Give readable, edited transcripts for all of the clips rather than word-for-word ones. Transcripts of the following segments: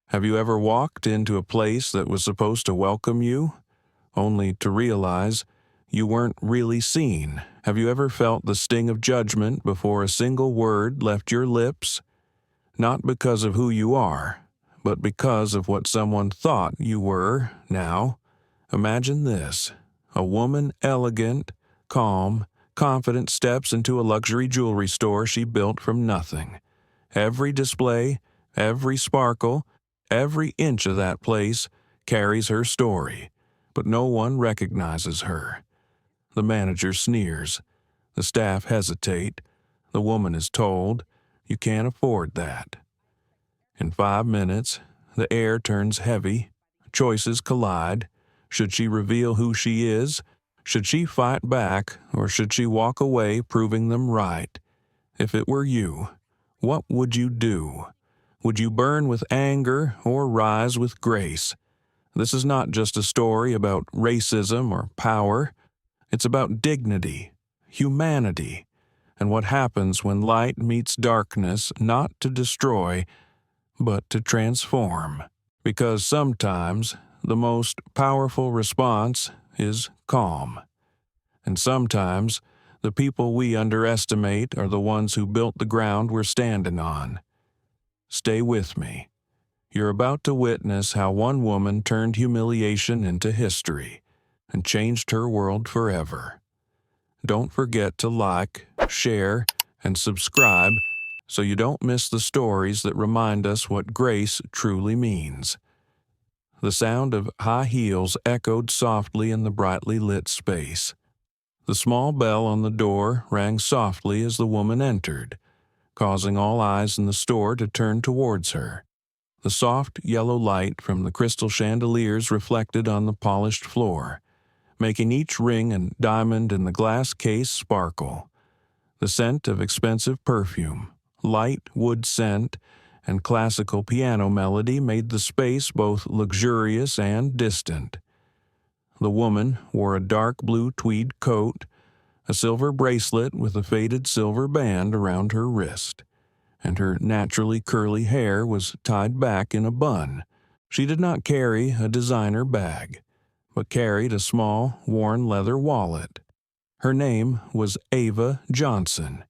Have you ever walked into a place that was supposed to welcome you, only to realize you weren't really seen? Have you ever felt the sting of judgment before a single word left your lips? Not because of who you are, but because of what someone thought you were. Now, imagine this. A woman, elegant, calm, confident, steps into a luxury jewelry store she built from nothing. Every display, every sparkle, every inch of that place carries her story, but no one recognizes her. The manager sneers. The staff hesitate. The woman is told, "You can't afford that." In 5 minutes, the air turns heavy. Choices collide. Should she reveal who she is? Should she fight back, or should she walk away proving them right? If it were you, what would you do? Would you burn with anger or rise with grace? This is not just a story about racism or power. It's about dignity, humanity, and what happens when light meets darkness, not to destroy, but to transform. Because sometimes the most powerful response is calm. And sometimes the people we underestimate are the ones who built the ground we're standing on. Stay with me. You're about to witness how one woman turned humiliation into history and changed her world forever. Don't forget to like, share, and subscribe so you don't miss the stories that remind us what grace truly means. The sound of high heels echoed softly in the brightly lit space. The small bell on the door rang softly as the woman entered, causing all eyes in the store to turn towards her. The soft yellow light from the crystal chandeliers reflected on the polished floor, making each ring and diamond in the glass case sparkle. The scent of expensive perfume, light wood scent, and classical piano melody made the space both luxurious and distant. The woman wore a dark blue tweed coat, a silver bracelet with a faded silver band around her wrist, and her naturally curly hair was tied back in a bun. She did not carry a designer bag, but carried a small, worn leather wallet. Her name was Ava Johnson.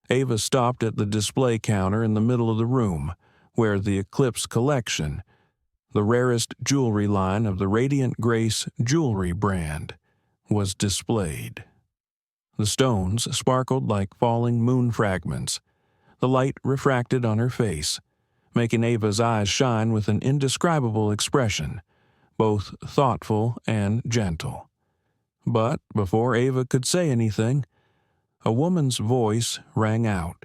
Ava stopped at the display counter in the middle of the room, where the Eclipse collection, the rarest jewelry line of the Radiant Grace jewelry brand, was displayed. The stones sparkled like falling moon fragments. The light refracted on her face, making Ava's eyes shine with an indescribable expression, both thoughtful and gentle. But before Ava could say anything, a woman's voice rang out.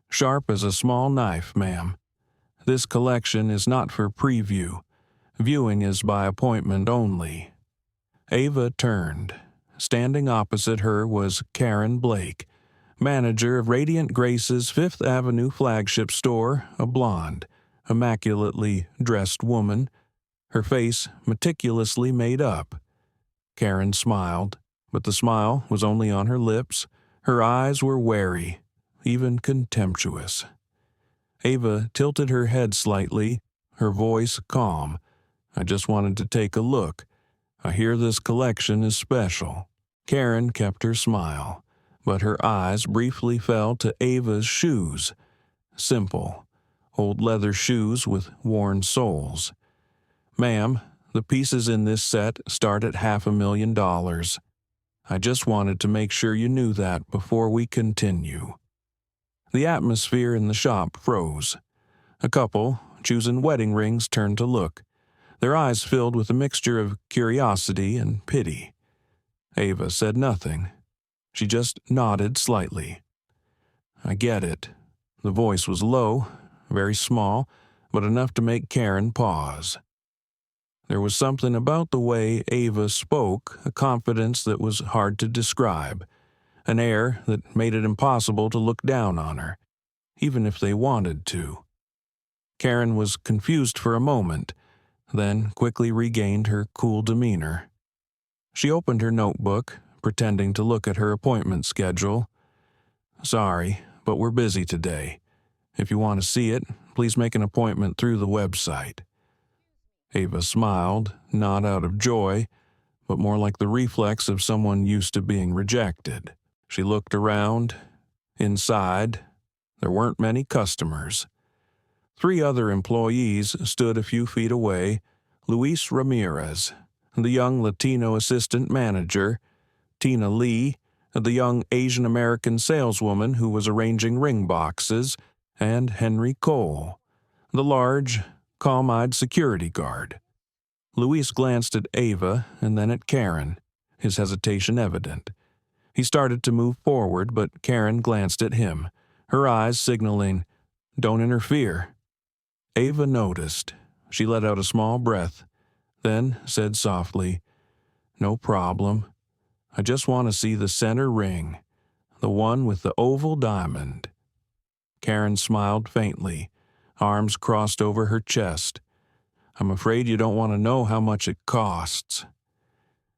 "Sharp as a small knife, ma'am. This collection is not for preview. Viewing is by appointment only." Ava turned. Standing opposite her was Karen Blake, manager of Radiant Grace's Fifth Avenue flagship store, a blonde, immaculately dressed woman, her face meticulously made up. Karen smiled, but the smile was only on her lips. Her eyes were wary, even contemptuous. Ava tilted her head slightly, her voice calm. "I just wanted to take a look. I hear this collection is special." Karen kept her smile, but her eyes briefly fell to Ava's shoes. Simple, old leather shoes with worn soles. "Ma'am, the pieces in this set start at $500,000. I just wanted to make sure you knew that before we continue." The atmosphere in the shop froze. A couple, choosing wedding rings, turned to look, their eyes filled with a mixture of curiosity and pity. Ava said nothing. She just nodded slightly. "I get it." The voice was low, very small, but enough to make Karen pause. There was something about the way Ava spoke, a confidence that was hard to describe, an air that made it impossible to look down on her, even if they wanted to. Karen was confused for a moment, then quickly regained her cool demeanor. She opened her notebook, pretending to look at her appointment schedule. "Sorry, but we're busy today. If you want to see it, Please make an appointment through the website." Ava smiled, not out of joy, but more like the reflex of someone used to being rejected. She looked around. Inside, there weren't many customers. 3 other employees stood a few feet away: Luis Ramirez, the young Latino assistant manager; Tina Lee, the young Asian-American saleswoman who was arranging ring boxes; and Henry Cole, the large, calm-eyed security guard. Luis glanced at Ava and then at Karen, his hesitation evident. He started to move forward, but Karen glanced at him, her eyes signaling, "Don't interfere." Ava noticed. She let out a small breath, then said softly, "No problem. I just want to see the center ring, the one with the oval diamond." Karen smiled faintly, arms crossed over her chest. "I'm afraid you don't want to know how much it costs."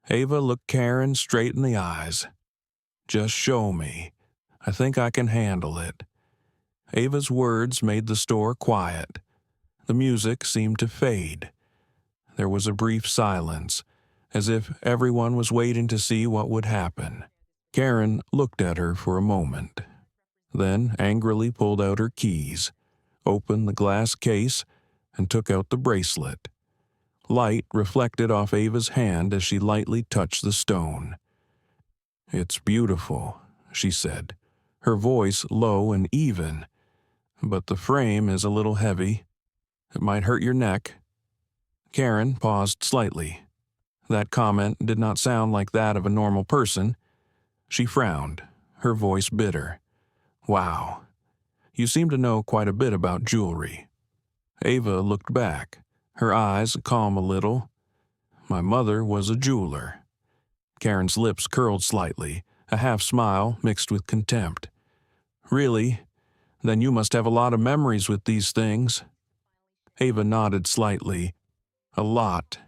Ava looked Karen straight in the eyes. "Just show me. I think I can handle it." Ava's words made the store quiet. The music seemed to fade. There was a brief silence, as if everyone was waiting to see what would happen. Karen looked at her for a moment, then angrily pulled out her keys, opened the glass case, and took out the bracelet. Light reflected off Ava's hand as she lightly touched the stone. "It's beautiful," she said, her voice low and even, "but the frame is a little heavy. It might hurt your neck." Karen paused slightly. That comment did not sound like that of a normal person. She frowned, her voice bitter. "Wow, you seem to know quite a bit about jewelry." Ava looked back, her eyes calm a little. "My mother was a jeweler." Karen's lips curled slightly, a half-smile mixed with contempt. "Really? Then you must have a lot of memories with these things." Ava nodded slightly. "A lot.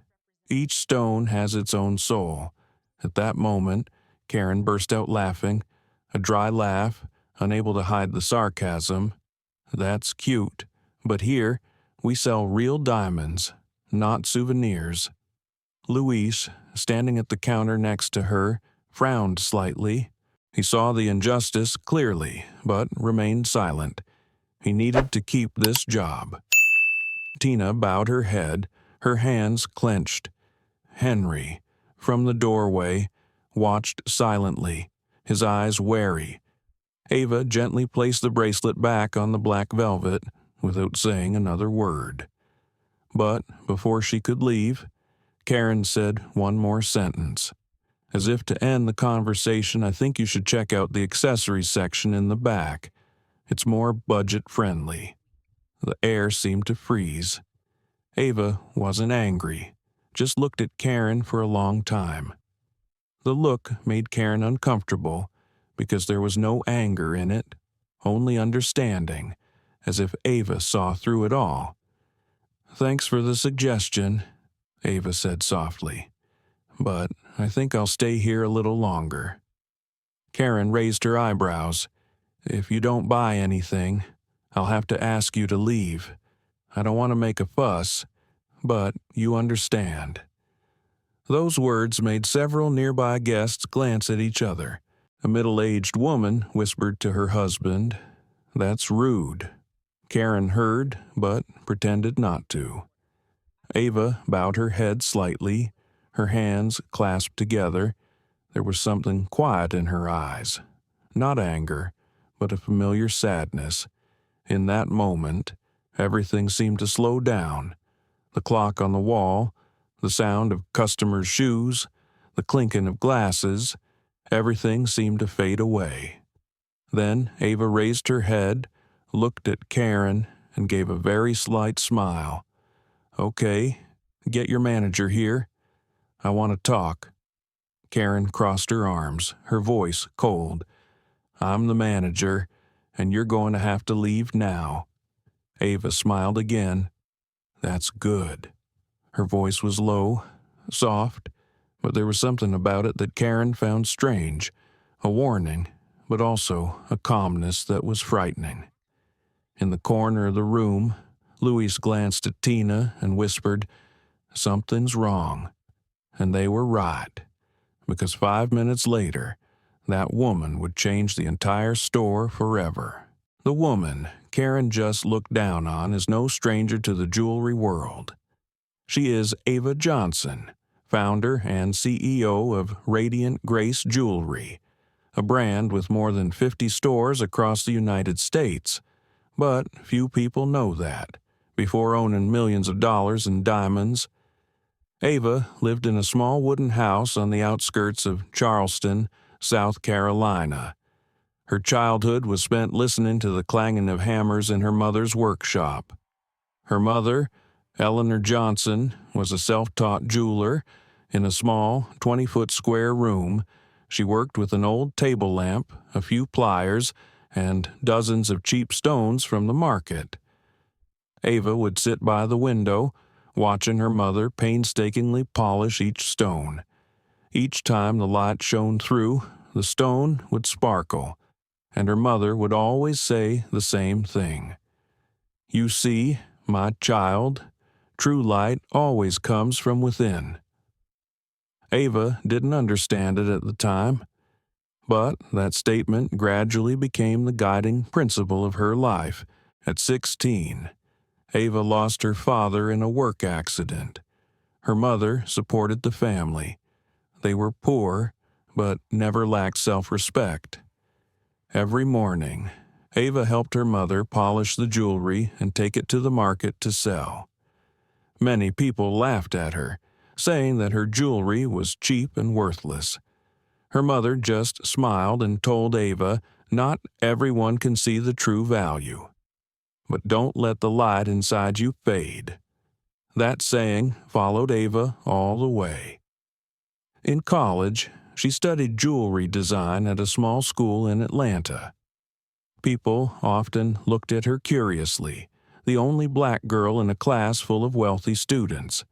Each stone has its own soul." At that moment, Karen burst out laughing, a dry laugh, unable to hide the sarcasm. "That's cute, but here, we sell real diamonds, not souvenirs." Luis, standing at the counter next to her, frowned slightly. He saw the injustice clearly, but remained silent. He needed to keep this job. Tina bowed her head, her hands clenched. Henry, from the doorway, watched silently, his eyes wary. Ava gently placed the bracelet back on the black velvet without saying another word. But before she could leave, Karen said one more sentence. As if to end the conversation, "I think you should check out the accessories section in the back. It's more budget-friendly." The air seemed to freeze. Ava wasn't angry, just looked at Karen for a long time. The look made Karen uncomfortable because there was no anger in it, only understanding, as if Ava saw through it all. "Thanks for the suggestion," Ava said softly, "but I think I'll stay here a little longer." Karen raised her eyebrows. "If you don't buy anything, I'll have to ask you to leave. I don't want to make a fuss, but you understand." Those words made several nearby guests glance at each other. A middle-aged woman whispered to her husband, "That's rude." Karen heard, but pretended not to. Ava bowed her head slightly, her hands clasped together. There was something quiet in her eyes. Not anger, but a familiar sadness. In that moment, everything seemed to slow down. The clock on the wall, the sound of customers' shoes, the clinking of glasses, everything seemed to fade away. Then Ava raised her head, looked at Karen, and gave a very slight smile. "Okay, get your manager here. I want to talk." Karen crossed her arms, her voice cold. "I'm the manager, and you're going to have to leave now." Ava smiled again. "That's good." Her voice was low, soft, but there was something about it that Karen found strange, a warning, but also a calmness that was frightening. In the corner of the room, Louise glanced at Tina and whispered, "Something's wrong." And they were right, because 5 minutes later, that woman would change the entire store forever. The woman Karen just looked down on is no stranger to the jewelry world. She is Ava Johnson, founder and CEO of Radiant Grace Jewelry, a brand with more than 50 stores across the United States. But few people know that. Before owning millions of dollars in diamonds, Ava lived in a small wooden house on the outskirts of Charleston, South Carolina. Her childhood was spent listening to the clanging of hammers in her mother's workshop. Her mother, Ava Johnson, was a self-taught jeweler. In a small, 20-foot square room, she worked with an old table lamp, a few pliers, and dozens of cheap stones from the market. Ava would sit by the window, watching her mother painstakingly polish each stone. Each time the light shone through, the stone would sparkle, and her mother would always say the same thing. "You see, my child, true light always comes from within." Ava didn't understand it at the time, but that statement gradually became the guiding principle of her life. At 16, Ava lost her father in a work accident. Her mother supported the family. They were poor, but never lacked self-respect. Every morning, Ava helped her mother polish the jewelry and take it to the market to sell. Many people laughed at her, saying that her jewelry was cheap and worthless. Her mother just smiled and told Ava, "Not everyone can see the true value. But don't let the light inside you fade." That saying followed Ava all the way. In college, she studied jewelry design at a small school in Atlanta. People often looked at her curiously, the only black girl in a class full of wealthy students.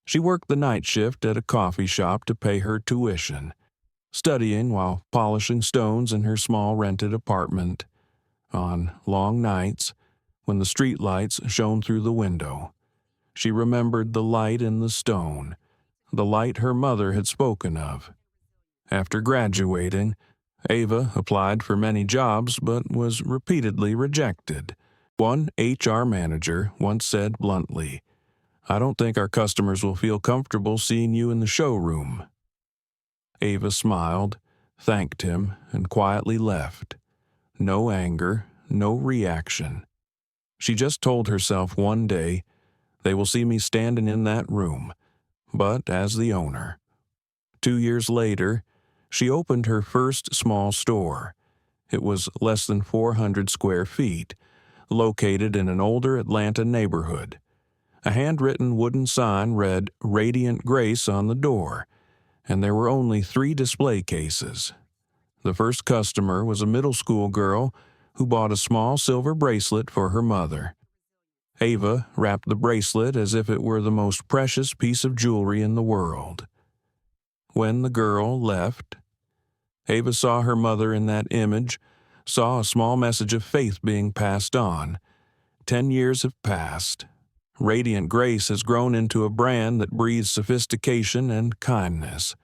She worked the night shift at a coffee shop to pay her tuition, studying while polishing stones in her small rented apartment. On long nights, when the street lights shone through the window, she remembered the light in the stone, the light her mother had spoken of. After graduating, Ava applied for many jobs but was repeatedly rejected. One HR manager once said bluntly, "I don't think our customers will feel comfortable seeing you in the showroom." Ava smiled, thanked him, and quietly left. No anger, no reaction. She just told herself one day, "They will see me standing in that room, but as the owner." 2 years later, she opened her first small store. It was less than 400 square feet, located in an older Atlanta neighborhood. A handwritten wooden sign read "Radiant Grace" on the door, and there were only 3 display cases. The first customer was a middle school girl who bought a small silver bracelet for her mother. Ava wrapped the bracelet as if it were the most precious piece of jewelry in the world. When the girl left, Ava saw her mother in that image, saw a small message of faith being passed on. 10 years have passed. Radiant Grace has grown into a brand that breathes sophistication and kindness.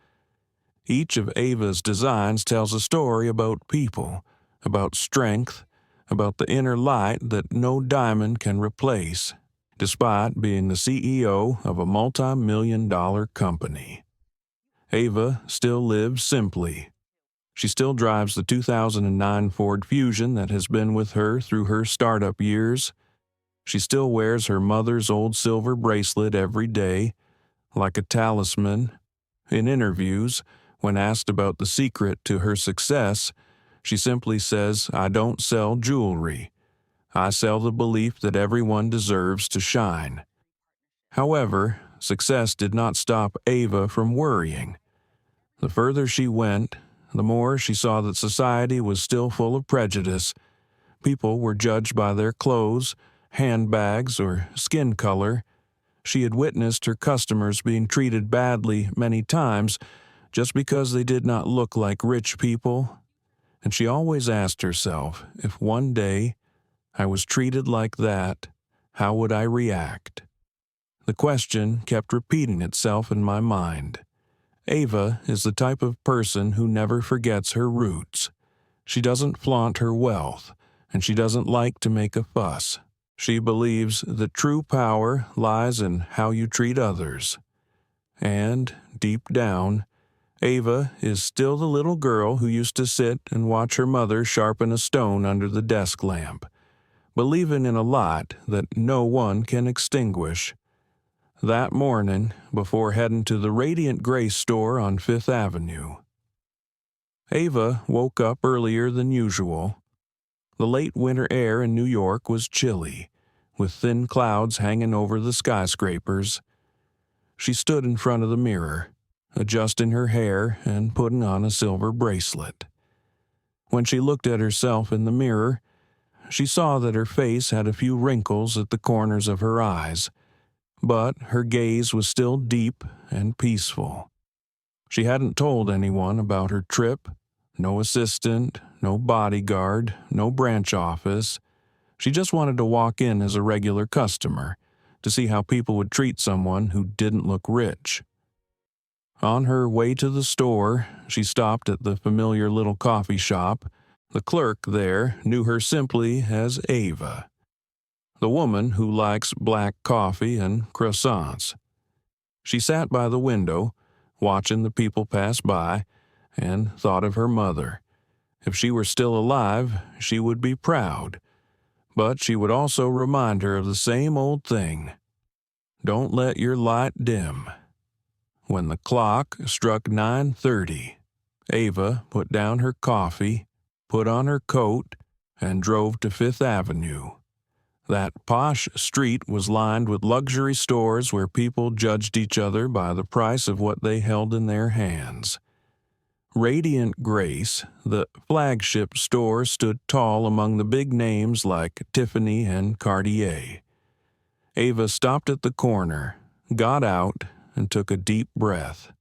Each of Ava's designs tells a story about people, about strength, about the inner light that no diamond can replace, despite being the CEO of a multi-million-dollar company. Ava still lives simply. She still drives the 2009 Ford Fusion that has been with her through her startup years. She still wears her mother's old silver bracelet every day, like a talisman. In interviews, when asked about the secret to her success, she simply says, "I don't sell jewelry. I sell the belief that everyone deserves to shine." However, success did not stop Ava from worrying. The further she went, the more she saw that society was still full of prejudice. People were judged by their clothes, handbags, or skin color. She had witnessed her customers being treated badly many times just because they did not look like rich people, and she always asked herself if one day I was treated like that, how would I react? The question kept repeating itself in my mind. Ava is the type of person who never forgets her roots. She doesn't flaunt her wealth, and she doesn't like to make a fuss. She believes that true power lies in how you treat others. And, deep down, Ava is still the little girl who used to sit and watch her mother sharpen a stone under the desk lamp, believing in a light that no one can extinguish. That morning, before heading to the Radiant Grace store on Fifth Avenue, Ava woke up earlier than usual. The late winter air in New York was chilly, with thin clouds hanging over the skyscrapers. She stood in front of the mirror, adjusting her hair and putting on a silver bracelet. When she looked at herself in the mirror, she saw that her face had a few wrinkles at the corners of her eyes, but her gaze was still deep and peaceful. She hadn't told anyone about her trip, no assistant, no bodyguard, no branch office. She just wanted to walk in as a regular customer, to see how people would treat someone who didn't look rich. On her way to the store, she stopped at the familiar little coffee shop. The clerk there knew her simply as Ava, the woman who likes black coffee and croissants. She sat by the window, watching the people pass by, and thought of her mother. If she were still alive, she would be proud. But she would also remind her of the same old thing. Don't let your light dim. When the clock struck 9:30, Ava put down her coffee, put on her coat, and drove to Fifth Avenue. That posh street was lined with luxury stores where people judged each other by the price of what they held in their hands. Radiant Grace, the flagship store, stood tall among the big names like Tiffany and Cartier. Ava stopped at the corner, got out, and took a deep breath.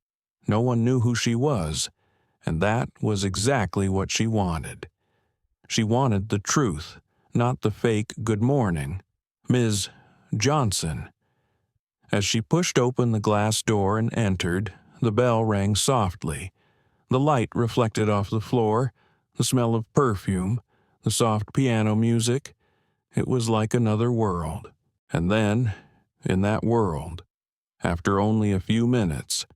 No one knew who she was, and that was exactly what she wanted. She wanted the truth, not the fake good morning. Ms. Johnson. As she pushed open the glass door and entered, the bell rang softly. The light reflected off the floor, the smell of perfume, the soft piano music. It was like another world. And then, in that world, after only a few minutes,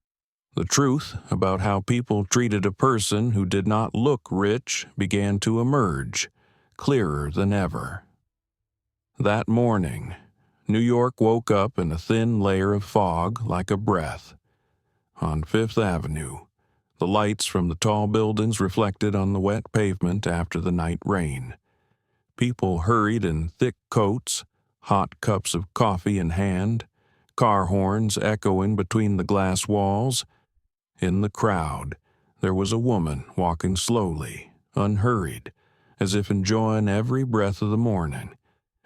the truth about how people treated a person who did not look rich began to emerge, clearer than ever. That morning, New York woke up in a thin layer of fog like a breath. On Fifth Avenue, the lights from the tall buildings reflected on the wet pavement after the night rain. People hurried in thick coats, hot cups of coffee in hand, car horns echoing between the glass walls. In the crowd, there was a woman walking slowly, unhurried, as if enjoying every breath of the morning.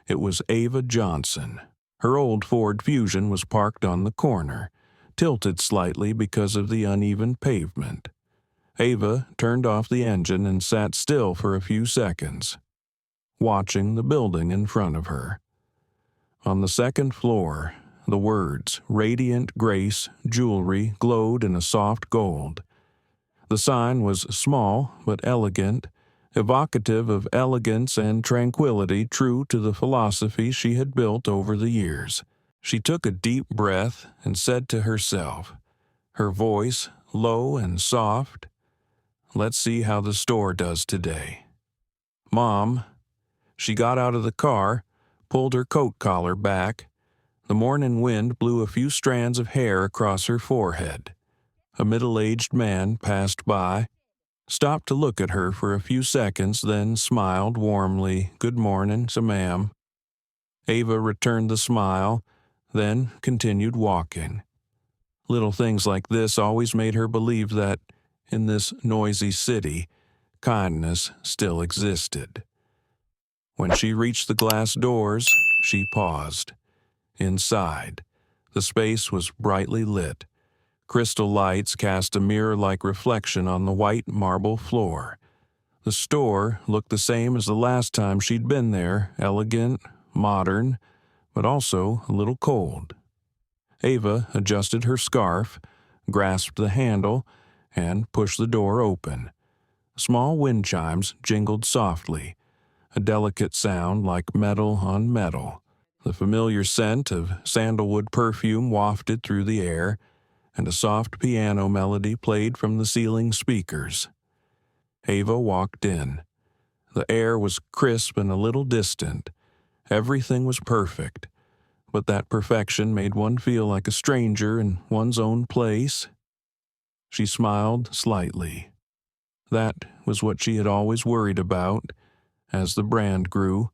It was Ava Johnson. Her old Ford Fusion was parked on the corner, tilted slightly because of the uneven pavement. Ava turned off the engine and sat still for a few seconds, watching the building in front of her. On the second floor, the words Radiant Grace Jewelry glowed in a soft gold. The sign was small but elegant, evocative of elegance and tranquility true to the philosophy she had built over the years. She took a deep breath and said to herself, her voice low and soft, "Let's see how the store does today." "Mom." She got out of the car, pulled her coat collar back. The morning wind blew a few strands of hair across her forehead. A middle-aged man passed by, stopped to look at her for a few seconds, then smiled warmly, "Good morning, ma'am." Ava returned the smile, then continued walking. Little things like this always made her believe that, in this noisy city, kindness still existed. When she reached the glass doors, she paused. Inside, the space was brightly lit. Crystal lights cast a mirror-like reflection on the white marble floor. The store looked the same as the last time she'd been there, elegant, modern, but also a little cold. Ava adjusted her scarf, grasped the handle, and pushed the door open. Small wind chimes jingled softly, a delicate sound like metal on metal. The familiar scent of sandalwood perfume wafted through the air, and a soft piano melody played from the ceiling speakers. Ava walked in. The air was crisp and a little distant. Everything was perfect, but that perfection made one feel like a stranger in one's own place. She smiled slightly. That was what she had always worried about. As the brand grew,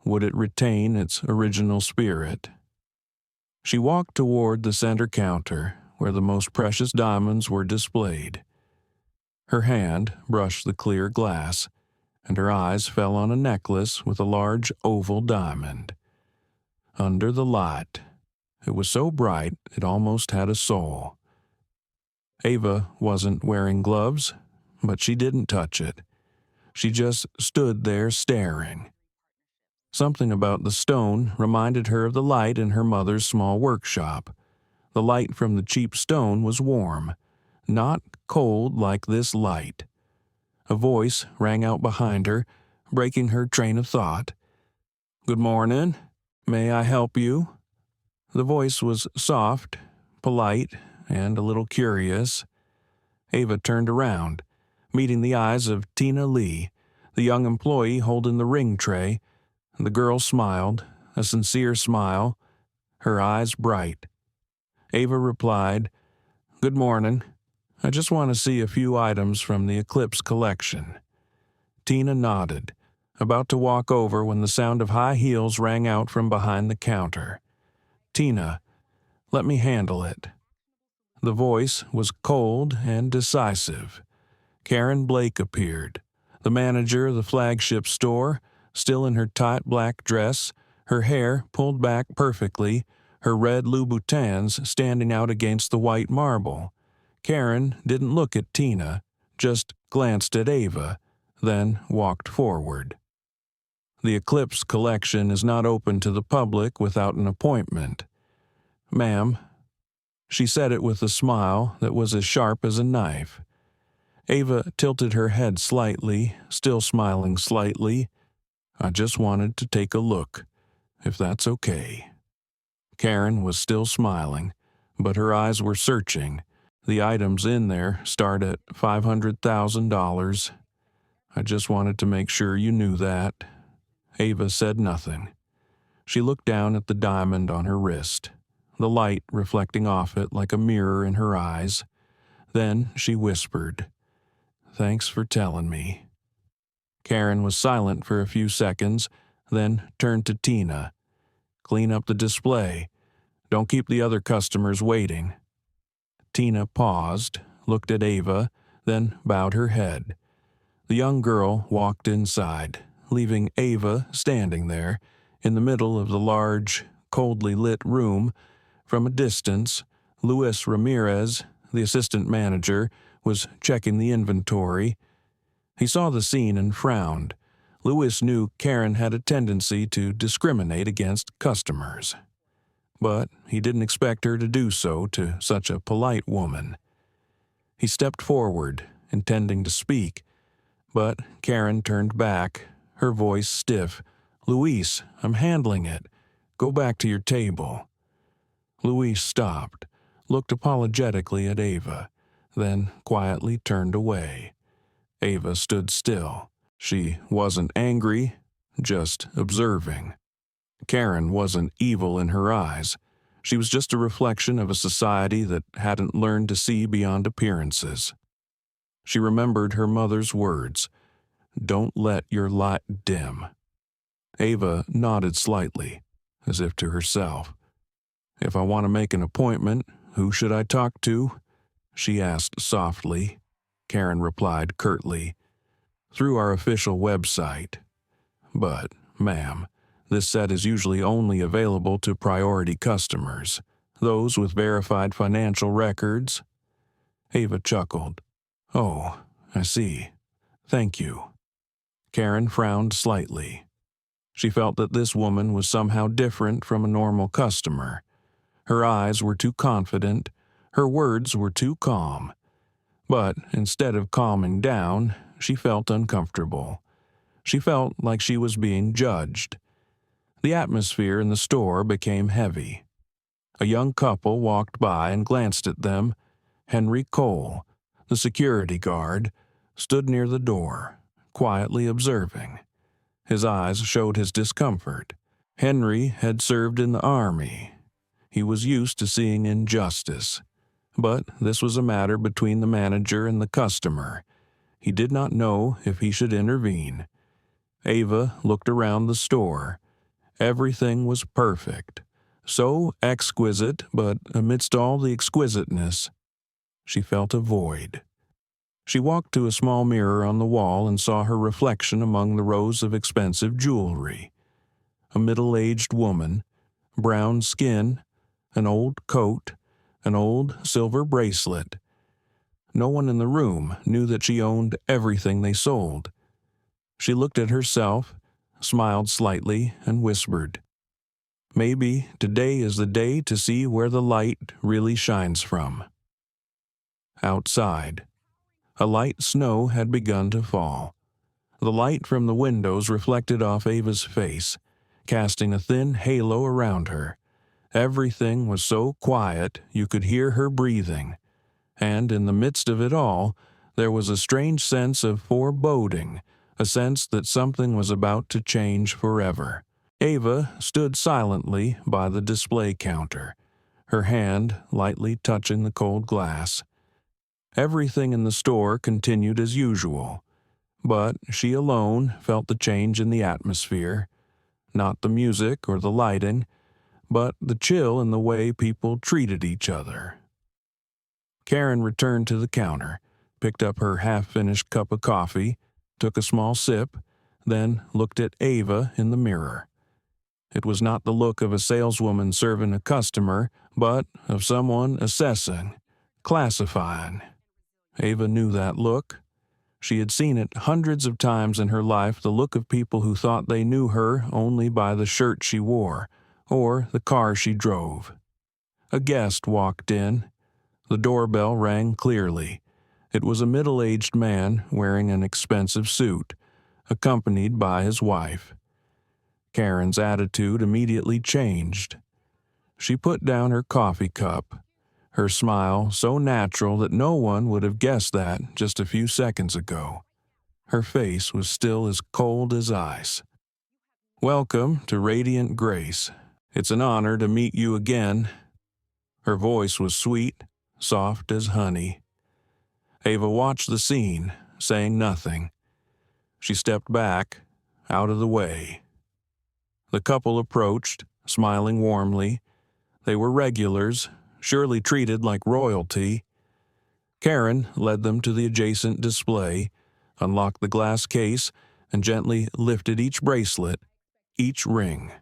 would it retain its original spirit? She walked toward the center counter, where the most precious diamonds were displayed. Her hand brushed the clear glass, and her eyes fell on a necklace with a large oval diamond. Under the light, it was so bright it almost had a soul. Ava wasn't wearing gloves, but she didn't touch it. She just stood there staring. Something about the stone reminded her of the light in her mother's small workshop. The light from the cheap stone was warm, not cold like this light. A voice rang out behind her, breaking her train of thought. "Good morning. May I help you?" The voice was soft, polite, and a little curious. Ava turned around, meeting the eyes of Tina Lee, the young employee holding the ring tray. The girl smiled, a sincere smile, her eyes bright. Ava replied, "Good morning. I just want to see a few items from the Eclipse collection." Tina nodded, about to walk over when the sound of high heels rang out from behind the counter. "Tina, let me handle it." The voice was cold and decisive. Karen Blake appeared, the manager of the flagship store, still in her tight black dress, her hair pulled back perfectly, her red Louboutins standing out against the white marble. Karen didn't look at Tina, just glanced at Ava, then walked forward. "The Eclipse collection is not open to the public without an appointment. Ma'am," she said it with a smile that was as sharp as a knife. Ava tilted her head slightly, still smiling slightly. "I just wanted to take a look, if that's okay." Karen was still smiling, but her eyes were searching. "The items in there start at $500,000. I just wanted to make sure you knew that." Ava said nothing. She looked down at the diamond on her wrist, the light reflecting off it like a mirror in her eyes. Then she whispered, "Thanks for telling me." Karen was silent for a few seconds, then turned to Tina. "Clean up the display. Don't keep the other customers waiting." Tina paused, looked at Ava, then bowed her head. The young girl walked inside, leaving Ava standing there, in the middle of the large, coldly lit room. From a distance, Luis Ramirez, the assistant manager, was checking the inventory. He saw the scene and frowned. Luis knew Karen had a tendency to discriminate against customers, but he didn't expect her to do so to such a polite woman. He stepped forward, intending to speak, but Karen turned back, her voice stiff. "Luis, I'm handling it. Go back to your table." Luis stopped, looked apologetically at Ava, then quietly turned away. Ava stood still. She wasn't angry, just observing. Karen wasn't evil in her eyes. She was just a reflection of a society that hadn't learned to see beyond appearances. She remembered her mother's words, "Don't let your light dim." Ava nodded slightly, as if to herself. "If I want to make an appointment, who should I talk to?" she asked softly. Karen replied curtly, "Through our official website. But, ma'am, this set is usually only available to priority customers, those with verified financial records." Ava chuckled. "Oh, I see. Thank you." Karen frowned slightly. She felt that this woman was somehow different from a normal customer. Her eyes were too confident, her words were too calm. But instead of calming down, she felt uncomfortable. She felt like she was being judged. The atmosphere in the store became heavy. A young couple walked by and glanced at them. Henry Cole, the security guard, stood near the door, quietly observing. His eyes showed his discomfort. Henry had served in the army. He was used to seeing injustice. But this was a matter between the manager and the customer. He did not know if he should intervene. Ava looked around the store. Everything was perfect. So exquisite, but amidst all the exquisiteness, she felt a void. She walked to a small mirror on the wall and saw her reflection among the rows of expensive jewelry. A middle-aged woman, brown skin, an old coat, an old silver bracelet. No one in the room knew that she owned everything they sold. She looked at herself, smiled slightly, and whispered, "Maybe today is the day to see where the light really shines from." Outside, a light snow had begun to fall. The light from the windows reflected off Ava's face, casting a thin halo around her. Everything was so quiet you could hear her breathing, and in the midst of it all, there was a strange sense of foreboding, a sense that something was about to change forever. Ava stood silently by the display counter, her hand lightly touching the cold glass. Everything in the store continued as usual, but she alone felt the change in the atmosphere, not the music or the lighting, but the chill in the way people treated each other. Karen returned to the counter, picked up her half-finished cup of coffee, took a small sip, then looked at Ava in the mirror. It was not the look of a saleswoman serving a customer, but of someone assessing, classifying. Ava knew that look. She had seen it hundreds of times in her life, the look of people who thought they knew her only by the shirt she wore, or the car she drove. A guest walked in. The doorbell rang clearly. It was a middle-aged man wearing an expensive suit, accompanied by his wife. Karen's attitude immediately changed. She put down her coffee cup, her smile so natural that no one would have guessed that just a few seconds ago. Her face was still as cold as ice. "Welcome to Radiant Grace. It's an honor to meet you again." Her voice was sweet, soft as honey. Ava watched the scene, saying nothing. She stepped back, out of the way. The couple approached, smiling warmly. They were regulars, surely treated like royalty. Karen led them to the adjacent display, unlocked the glass case, and gently lifted each bracelet, each ring.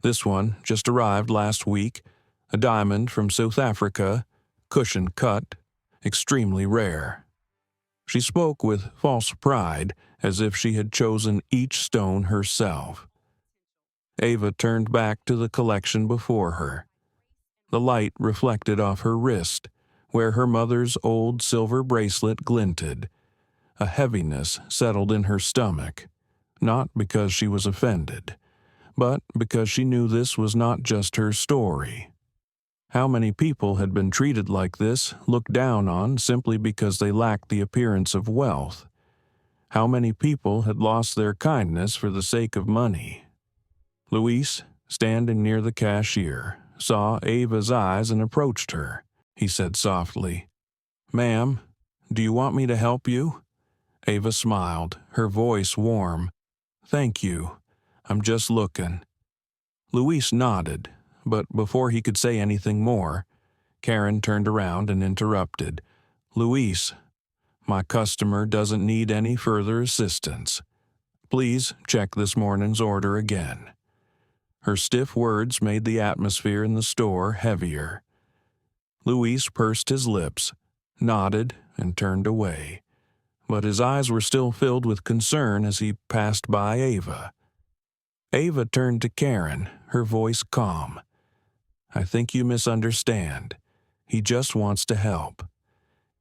This one just arrived last week, a diamond from South Africa, cushion cut, extremely rare. She spoke with false pride, as if she had chosen each stone herself. Ava turned back to the collection before her. The light reflected off her wrist, where her mother's old silver bracelet glinted. A heaviness settled in her stomach, not because she was offended, but because she knew this was not just her story. How many people had been treated like this, looked down on simply because they lacked the appearance of wealth? How many people had lost their kindness for the sake of money? Luis, standing near the cashier, saw Ava's eyes and approached her. He said softly, "Ma'am, do you want me to help you?" Ava smiled, her voice warm. "Thank you. I'm just looking." Luis nodded, but before he could say anything more, Karen turned around and interrupted. "Luis, my customer doesn't need any further assistance. Please check this morning's order again." Her stiff words made the atmosphere in the store heavier. Luis pursed his lips, nodded, and turned away. but his eyes were still filled with concern as he passed by Ava. Ava turned to Karen, her voice calm. "I think you misunderstand. He just wants to help."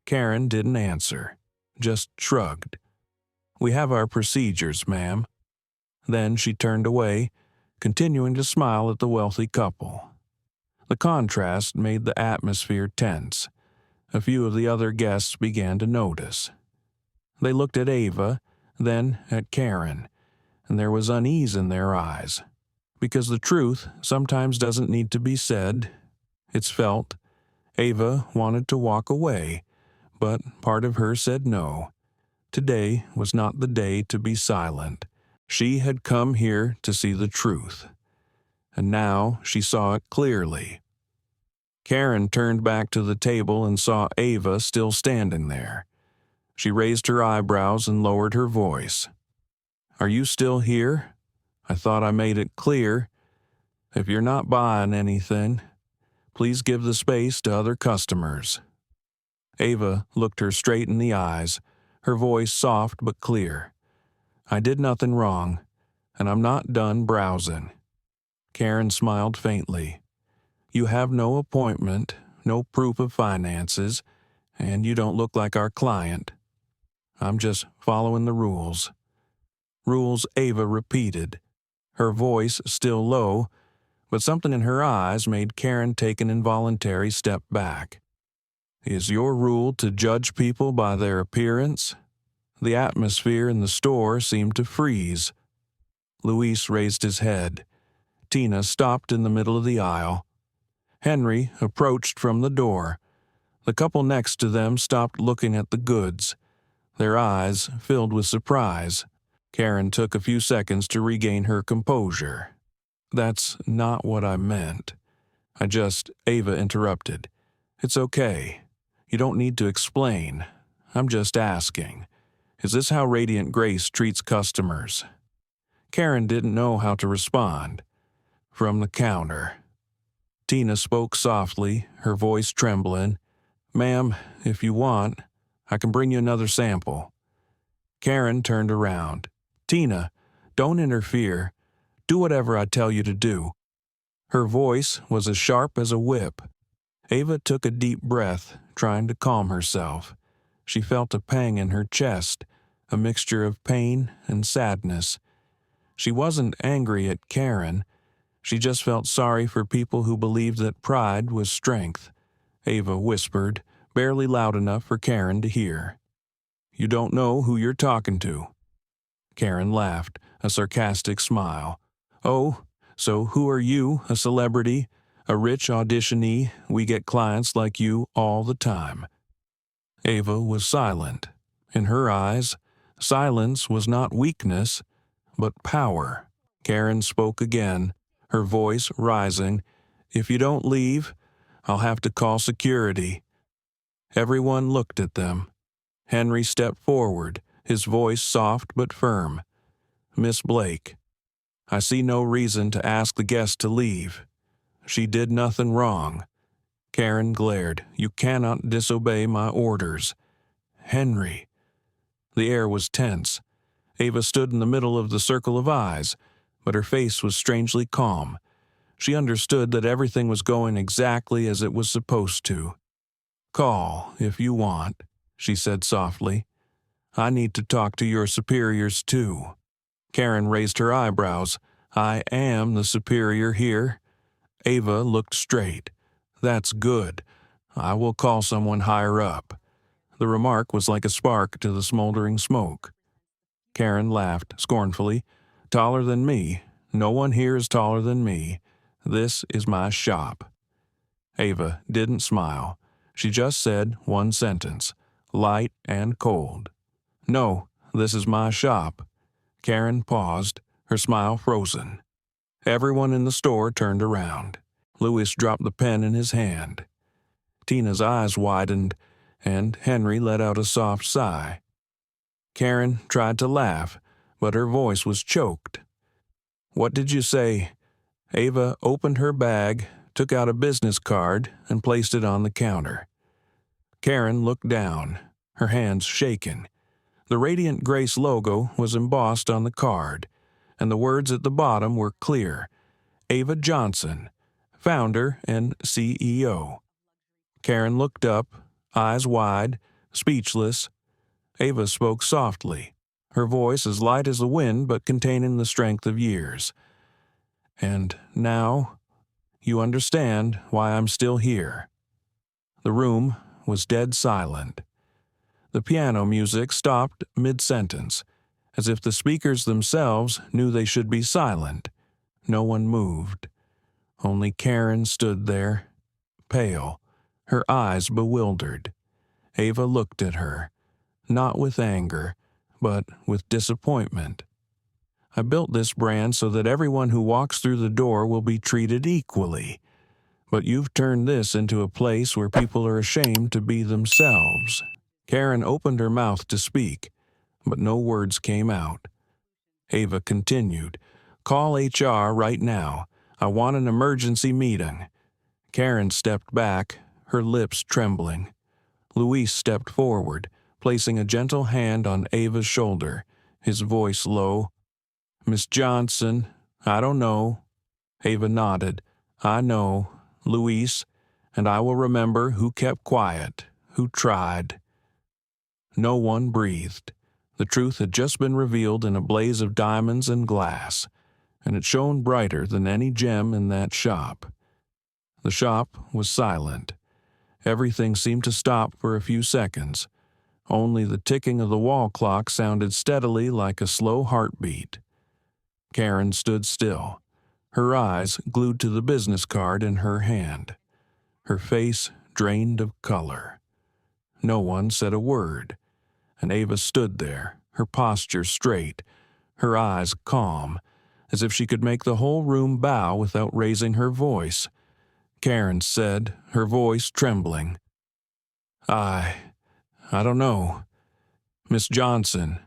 Karen didn't answer, just shrugged. "We have our procedures, ma'am." Then she turned away, continuing to smile at the wealthy couple. The contrast made the atmosphere tense. A few of the other guests began to notice. They looked at Ava, then at Karen, and there was unease in their eyes. Because the truth sometimes doesn't need to be said. It's felt. Ava wanted to walk away, but part of her said no. Today was not the day to be silent. She had come here to see the truth. And now she saw it clearly. Karen turned back to the table and saw Ava still standing there. She raised her eyebrows and lowered her voice. "Are you still here? I thought I made it clear. If you're not buying anything, please give the space to other customers." Ava looked her straight in the eyes, her voice soft but clear. "I did nothing wrong, and I'm not done browsing." Karen smiled faintly. "You have no appointment, no proof of finances, and you don't look like our client. I'm just following the rules." Rules Ava repeated, her voice still low, but something in her eyes made Karen take an involuntary step back. "Is your rule to judge people by their appearance?" The atmosphere in the store seemed to freeze. Luis raised his head. Tina stopped in the middle of the aisle. Henry approached from the door. The couple next to them stopped looking at the goods, their eyes filled with surprise. Karen took a few seconds to regain her composure. "That's not what I meant. Ava interrupted. "It's okay. You don't need to explain. I'm just asking. Is this how Radiant Grace treats customers?" Karen didn't know how to respond. From the counter. Tina spoke softly, her voice trembling. "Ma'am, if you want, I can bring you another sample." Karen turned around. "Tina, don't interfere. Do whatever I tell you to do." Her voice was as sharp as a whip. Ava took a deep breath, trying to calm herself. She felt a pang in her chest, a mixture of pain and sadness. She wasn't angry at Karen. She just felt sorry for people who believed that pride was strength. Ava whispered, barely loud enough for Karen to hear. "You don't know who you're talking to." Karen laughed, a sarcastic smile. "Oh, so who are you, a celebrity? A rich auditionee? We get clients like you all the time." Ava was silent. In her eyes, silence was not weakness, but power. Karen spoke again, her voice rising. "If you don't leave, I'll have to call security." Everyone looked at them. Henry stepped forward, his voice soft but firm. "Miss Blake, I see no reason to ask the guest to leave. She did nothing wrong." Karen glared. "You cannot disobey my orders." "Henry." The air was tense. Ava stood in the middle of the circle of eyes, but her face was strangely calm. She understood that everything was going exactly as it was supposed to. "Call, if you want," she said softly. "I need to talk to your superiors, too." Karen raised her eyebrows. "I am the superior here." Ava looked straight. "That's good. I will call someone higher up." The remark was like a spark to the smoldering smoke. Karen laughed scornfully. "Taller than me. No one here is taller than me. This is my shop." Ava didn't smile. She just said one sentence, light and cold. "No, this is my shop." Karen paused, her smile frozen. Everyone in the store turned around. Louis dropped the pen in his hand. Tina's eyes widened, and Henry let out a soft sigh. Karen tried to laugh, but her voice was choked. "What did you say?" Ava opened her bag, took out a business card, and placed it on the counter. Karen looked down, her hands shaking. The Radiant Grace logo was embossed on the card, and the words at the bottom were clear: Ava Johnson, founder and CEO. Karen looked up, eyes wide, speechless. Ava spoke softly, her voice as light as the wind but containing the strength of years. And now, you understand why I'm still here. The room was dead silent. The piano music stopped mid-sentence, as if the speakers themselves knew they should be silent. No one moved. Only Karen stood there, pale, her eyes bewildered. Ava looked at her, not with anger, but with disappointment. I built this brand so that everyone who walks through the door will be treated equally. But you've turned this into a place where people are ashamed to be themselves. Karen opened her mouth to speak, but no words came out. Ava continued, Call HR right now. I want an emergency meeting. Karen stepped back, her lips trembling. Luis stepped forward, placing a gentle hand on Ava's shoulder, his voice low. Miss Johnson, I don't know. Ava nodded. I know, Luis, and I will remember who kept quiet, who tried. No one breathed. The truth had just been revealed in a blaze of diamonds and glass, and it shone brighter than any gem in that shop. The shop was silent. Everything seemed to stop for a few seconds. Only the ticking of the wall clock sounded steadily like a slow heartbeat. Karen stood still, her eyes glued to the business card in her hand, her face drained of color. No one said a word, and Ava stood there, her posture straight, her eyes calm, as if she could make the whole room bow without raising her voice. Karen said, her voice trembling, I don't know. Miss Johnson,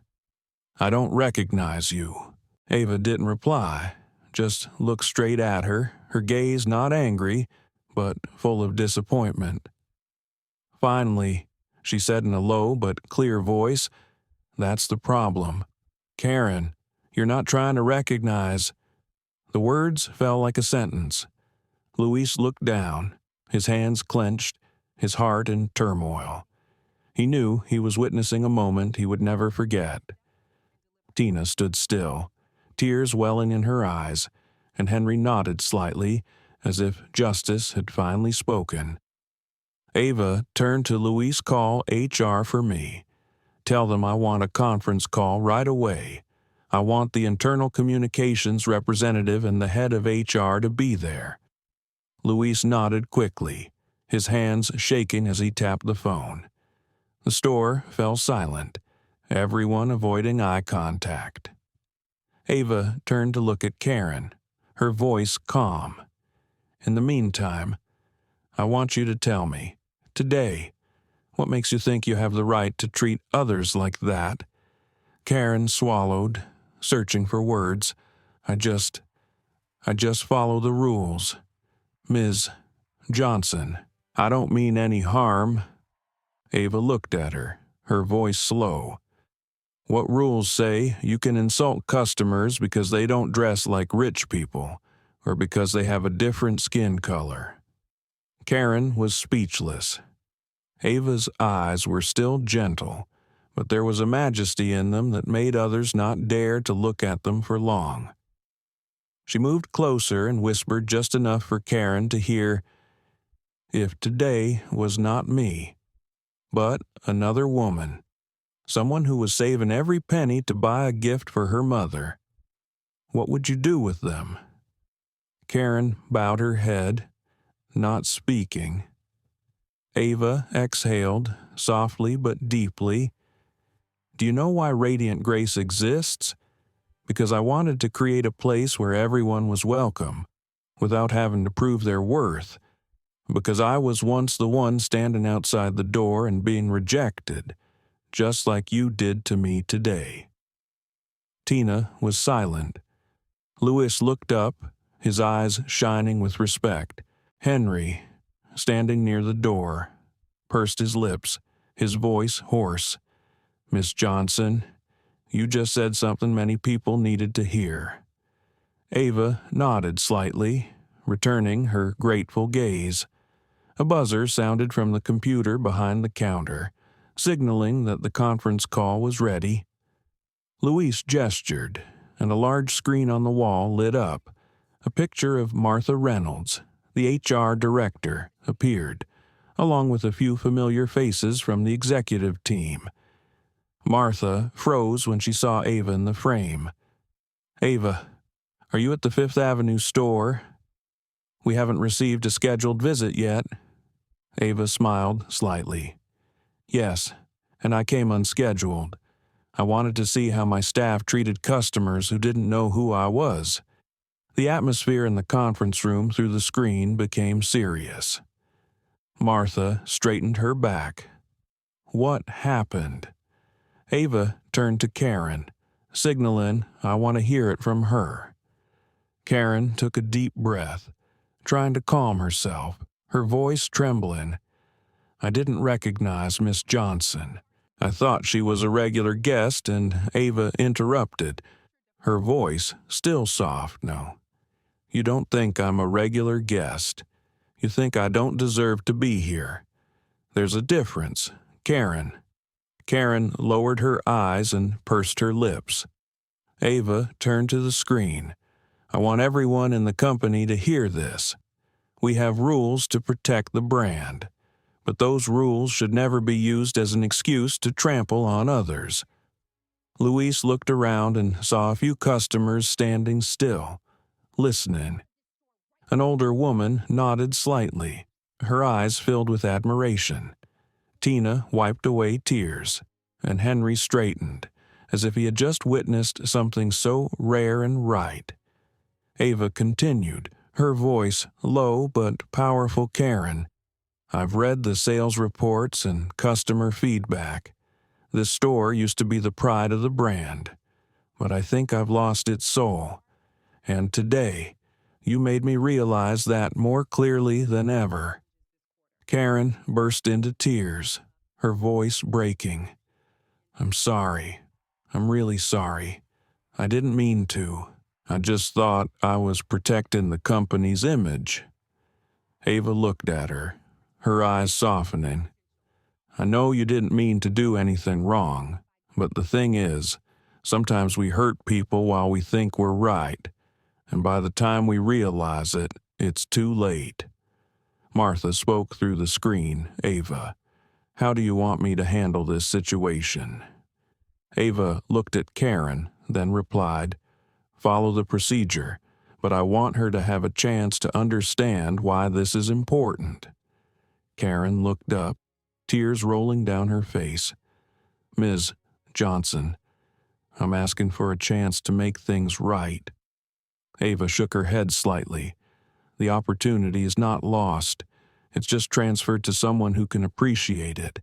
I don't recognize you. Ava didn't reply, just looked straight at her, her gaze not angry, but full of disappointment. Finally, she said in a low but clear voice, That's the problem. Karen, you're not trying to recognize. The words fell like a sentence. Luis looked down, his hands clenched, his heart in turmoil. He knew he was witnessing a moment he would never forget. Tina stood still, tears welling in her eyes, and Henry nodded slightly, as if justice had finally spoken. Ava turned to Luis. Call HR for me. Tell them I want a conference call right away. I want the internal communications representative and the head of HR to be there. Luis nodded quickly, his hands shaking as he tapped the phone. The store fell silent, everyone avoiding eye contact. Ava turned to look at Karen, her voice calm. In the meantime, I want you to tell me, today, what makes you think you have the right to treat others like that? Karen swallowed, searching for words. I just follow the rules. Ms. Johnson, I don't mean any harm. Ava looked at her, her voice slow. What rules say you can insult customers because they don't dress like rich people, or because they have a different skin color? Karen was speechless. Ava's eyes were still gentle, but there was a majesty in them that made others not dare to look at them for long. She moved closer and whispered just enough for Karen to hear, If today was not me, but another woman, someone who was saving every penny to buy a gift for her mother, what would you do with them? Karen bowed her head, not speaking. Ava exhaled, softly but deeply. Do you know why Radiant Grace exists? Because I wanted to create a place where everyone was welcome, without having to prove their worth. Because I was once the one standing outside the door and being rejected, just like you did to me today. Tina was silent. Luis looked up, his eyes shining with respect. Henry, standing near the door, pursed his lips, his voice hoarse. Miss Johnson, you just said something many people needed to hear." Ava nodded slightly, returning her grateful gaze. A buzzer sounded from the computer behind the counter, signaling that the conference call was ready. Luis gestured, and a large screen on the wall lit up. A picture of Martha Reynolds, the HR director, appeared, along with a few familiar faces from the executive team. Martha froze when she saw Ava in the frame. "Ava, are you at the Fifth Avenue store? We haven't received a scheduled visit yet." Ava smiled slightly. "Yes, and I came unscheduled. I wanted to see how my staff treated customers who didn't know who I was." The atmosphere in the conference room through the screen became serious. Martha straightened her back. What happened? Ava turned to Karen, signaling, "I want to hear it from her." Karen took a deep breath, trying to calm herself, her voice trembling. "I didn't recognize Miss Johnson. I thought she was a regular guest," and Ava interrupted, her voice still soft. "No, you don't think I'm a regular guest. You think I don't deserve to be here. There's a difference, Karen." Karen lowered her eyes and pursed her lips. Ava turned to the screen. "I want everyone in the company to hear this. We have rules to protect the brand, but those rules should never be used as an excuse to trample on others." Luis looked around and saw a few customers standing still, listening. An older woman nodded slightly, her eyes filled with admiration. Tina wiped away tears, and Henry straightened, as if he had just witnessed something so rare and right. Ava continued, her voice low but powerful. "Karen, I've read the sales reports and customer feedback. This store used to be the pride of the brand, but I think I've lost its soul. And today, you made me realize that more clearly than ever." Karen burst into tears, her voice breaking. "I'm sorry. I'm really sorry. I didn't mean to. I just thought I was protecting the company's image." Ava looked at her, her eyes softening. "I know you didn't mean to do anything wrong, but the thing is, sometimes we hurt people while we think we're right, and by the time we realize it, it's too late." Martha spoke through the screen. "Ava, how do you want me to handle this situation?" Ava looked at Karen, then replied, "Follow the procedure, but I want her to have a chance to understand why this is important." Karen looked up, tears rolling down her face. "Ms. Johnson, I'm asking for a chance to make things right." Ava shook her head slightly. "The opportunity is not lost. It's just transferred to someone who can appreciate it."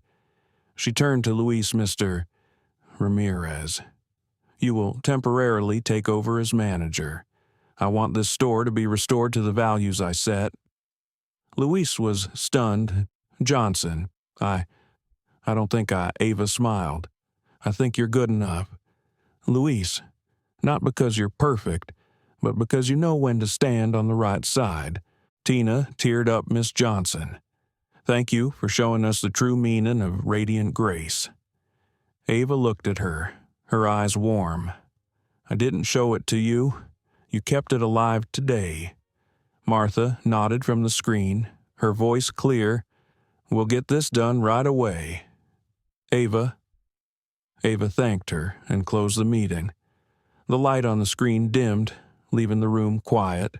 She turned to Luis. "Mr. Ramirez, you will temporarily take over as manager. I want this store to be restored to the values I set." Luis was stunned. "Johnson, I don't think Ava smiled. "I think you're good enough." "Luis, not because you're perfect, but because you know when to stand on the right side." Tina teared up. "Miss Johnson, thank you for showing us the true meaning of radiant grace." Ava looked at her, her eyes warm. "I didn't show it to you. You kept it alive today." Martha nodded from the screen, her voice clear. "We'll get this done right away." Ava thanked her and closed the meeting. The light on the screen dimmed, leaving the room quiet.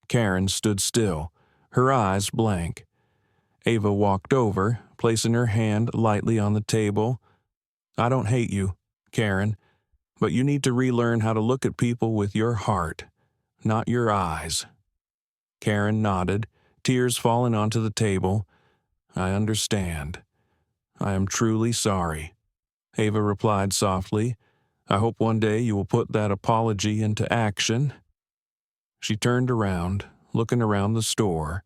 Karen stood still, her eyes blank. Ava walked over, placing her hand lightly on the table. "I don't hate you, Karen, but you need to relearn how to look at people with your heart, not your eyes." Karen nodded, tears falling onto the table. "I understand. I am truly sorry." Ava replied softly, "I hope one day you will put that apology into action." She turned around, looking around the store.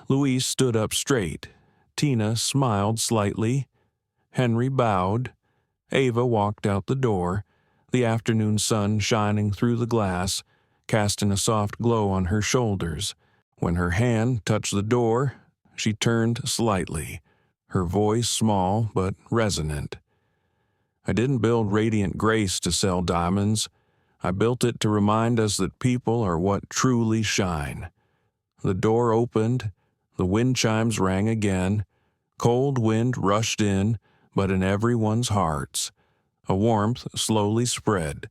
Luis stood up straight. Tina smiled slightly. Henry bowed. Ava walked out the door, the afternoon sun shining through the glass, casting a soft glow on her shoulders. When her hand touched the door, she turned slightly, her voice small but resonant. I didn't build Radiant Grace to sell diamonds. I built it to remind us that people are what truly shine. The door opened, the wind chimes rang again, cold wind rushed in, but in everyone's hearts. A warmth slowly spread.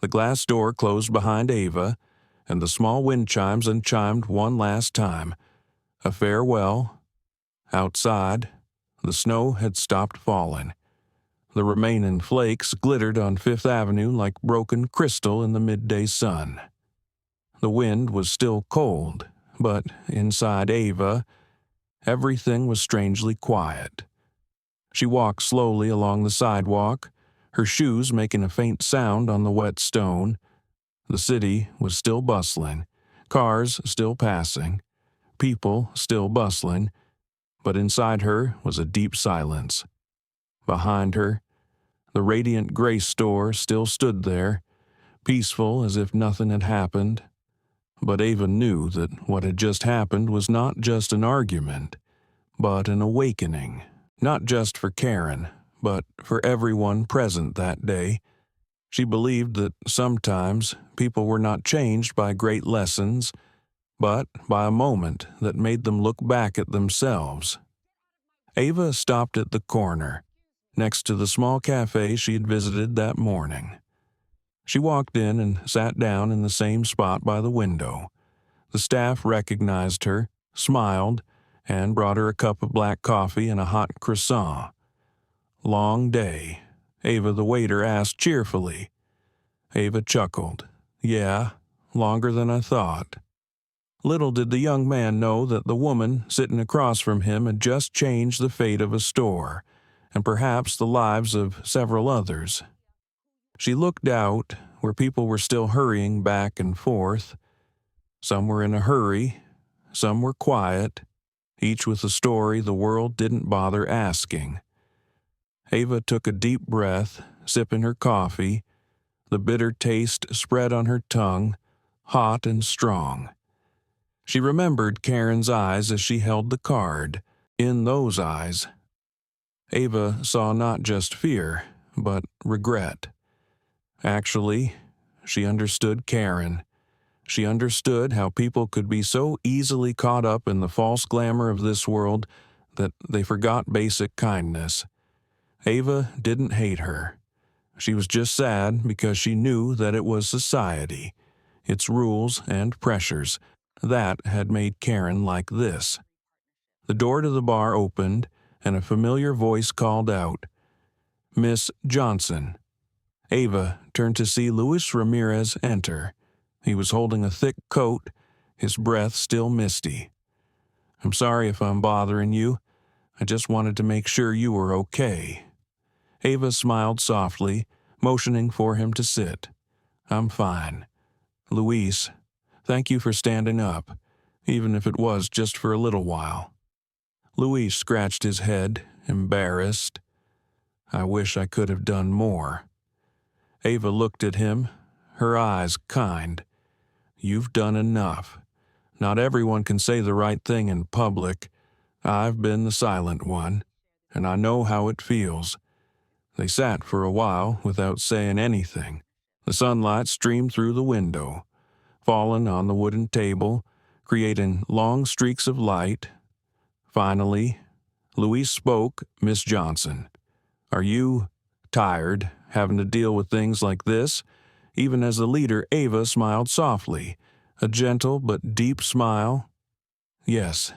The glass door closed behind Ava, and the small wind chimes unchimed one last time. A farewell. Outside, the snow had stopped falling. The remaining flakes glittered on Fifth Avenue like broken crystal in the midday sun. The wind was still cold, but inside Ava, everything was strangely quiet. She walked slowly along the sidewalk, her shoes making a faint sound on the wet stone. The city was still bustling, cars still passing, people still bustling, but inside her was a deep silence. Behind her, the Radiant Grace store still stood there, peaceful as if nothing had happened. But Ava knew that what had just happened was not just an argument, but an awakening, not just for Karen, but for everyone present that day. She believed that sometimes people were not changed by great lessons, but by a moment that made them look back at themselves. Ava stopped at the corner, next to the small cafe she had visited that morning. She walked in and sat down in the same spot by the window. The staff recognized her, smiled, and brought her a cup of black coffee and a hot croissant. "Long day?" Ava the waiter asked cheerfully. Ava chuckled. "Yeah, longer than I thought." Little did the young man know that the woman sitting across from him had just changed the fate of a store, and perhaps the lives of several others. She looked out, where people were still hurrying back and forth. Some were in a hurry, some were quiet, each with a story the world didn't bother asking. Ava took a deep breath, sipping her coffee. The bitter taste spread on her tongue, hot and strong. She remembered Karen's eyes as she held the card. In those eyes, Ava saw not just fear, but regret. Actually, she understood Karen. She understood how people could be so easily caught up in the false glamour of this world that they forgot basic kindness. Ava didn't hate her. She was just sad because she knew that it was society, its rules and pressures, that had made Karen like this. The door to the bar opened, and a familiar voice called out, "Miss Johnson." Ava turned to see Luis Ramirez enter. He was holding a thick coat, his breath still misty. "I'm sorry if I'm bothering you. I just wanted to make sure you were okay." Ava smiled softly, motioning for him to sit. "I'm fine. Luis, thank you for standing up, even if it was just for a little while." Luis scratched his head, embarrassed. "I wish I could have done more." Ava looked at him, her eyes kind. "You've done enough. Not everyone can say the right thing in public. I've been the silent one, and I know how it feels." They sat for a while without saying anything. The sunlight streamed through the window, falling on the wooden table, creating long streaks of light. Finally, Luis spoke. "Miss Johnson, are you tired having to deal with things like this?" Even as a leader, Ava smiled softly, a gentle but deep smile. "Yes,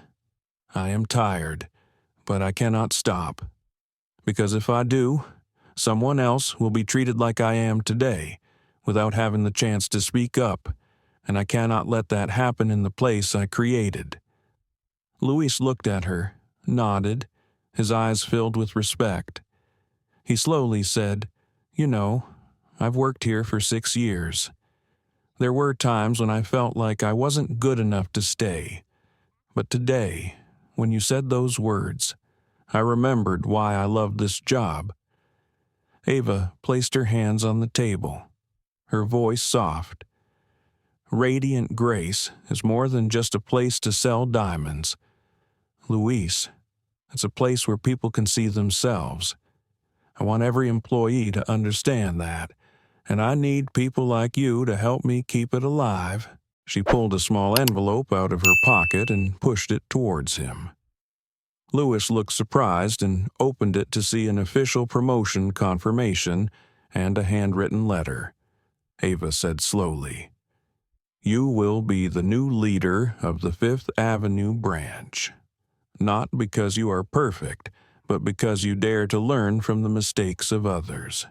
I am tired, but I cannot stop. Because if I do, someone else will be treated like I am today, without having the chance to speak up, and I cannot let that happen in the place I created." Luis looked at her, nodded, his eyes filled with respect. He slowly said, "You know, I've worked here for 6 years. There were times when I felt like I wasn't good enough to stay. But today, when you said those words, I remembered why I loved this job. Ava placed her hands on the table, her voice soft. Radiant Grace is more than just a place to sell diamonds. Luis, it's a place where people can see themselves. I want every employee to understand that, and I need people like you to help me keep it alive. She pulled a small envelope out of her pocket and pushed it towards him. Louis looked surprised and opened it to see an official promotion confirmation and a handwritten letter. Ava said slowly, "You will be the new leader of the Fifth Avenue branch. Not because you are perfect, but because you dare to learn from the mistakes of others."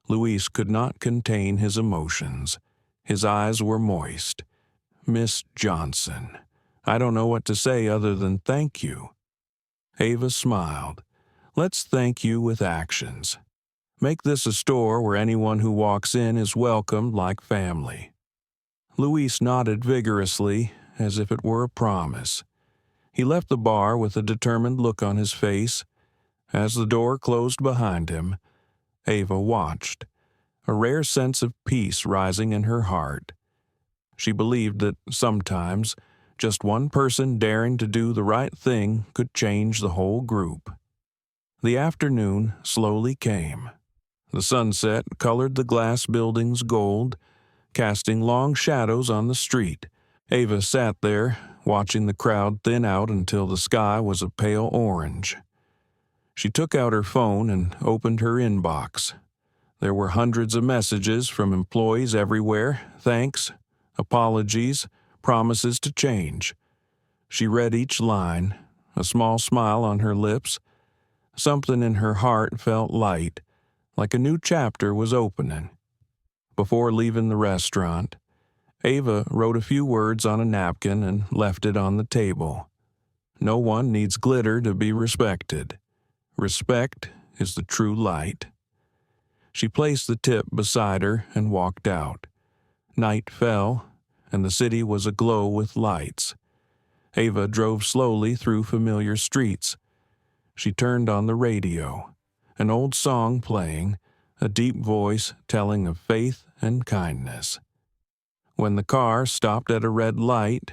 Luis could not contain his emotions. His eyes were moist. "Miss Johnson, I don't know what to say other than thank you." Ava smiled. "Let's thank you with actions. Make this a store where anyone who walks in is welcomed like family." Luis nodded vigorously, as if it were a promise. He left the bar with a determined look on his face. As the door closed behind him, Ava watched, a rare sense of peace rising in her heart. She believed that sometimes just one person daring to do the right thing could change the whole group. The afternoon slowly came. The sunset colored the glass buildings gold, casting long shadows on the street. Ava sat there, watching the crowd thin out until the sky was a pale orange. She took out her phone and opened her inbox. There were hundreds of messages from employees everywhere, thanks, apologies, promises to change. She read each line, a small smile on her lips. Something in her heart felt light, like a new chapter was opening. Before leaving the restaurant, Ava wrote a few words on a napkin and left it on the table. No one needs glitter to be respected. Respect is the true light. She placed the tip beside her and walked out. Night fell, and the city was aglow with lights. Ava drove slowly through familiar streets. She turned on the radio, an old song playing, a deep voice telling of faith and kindness. When the car stopped at a red light,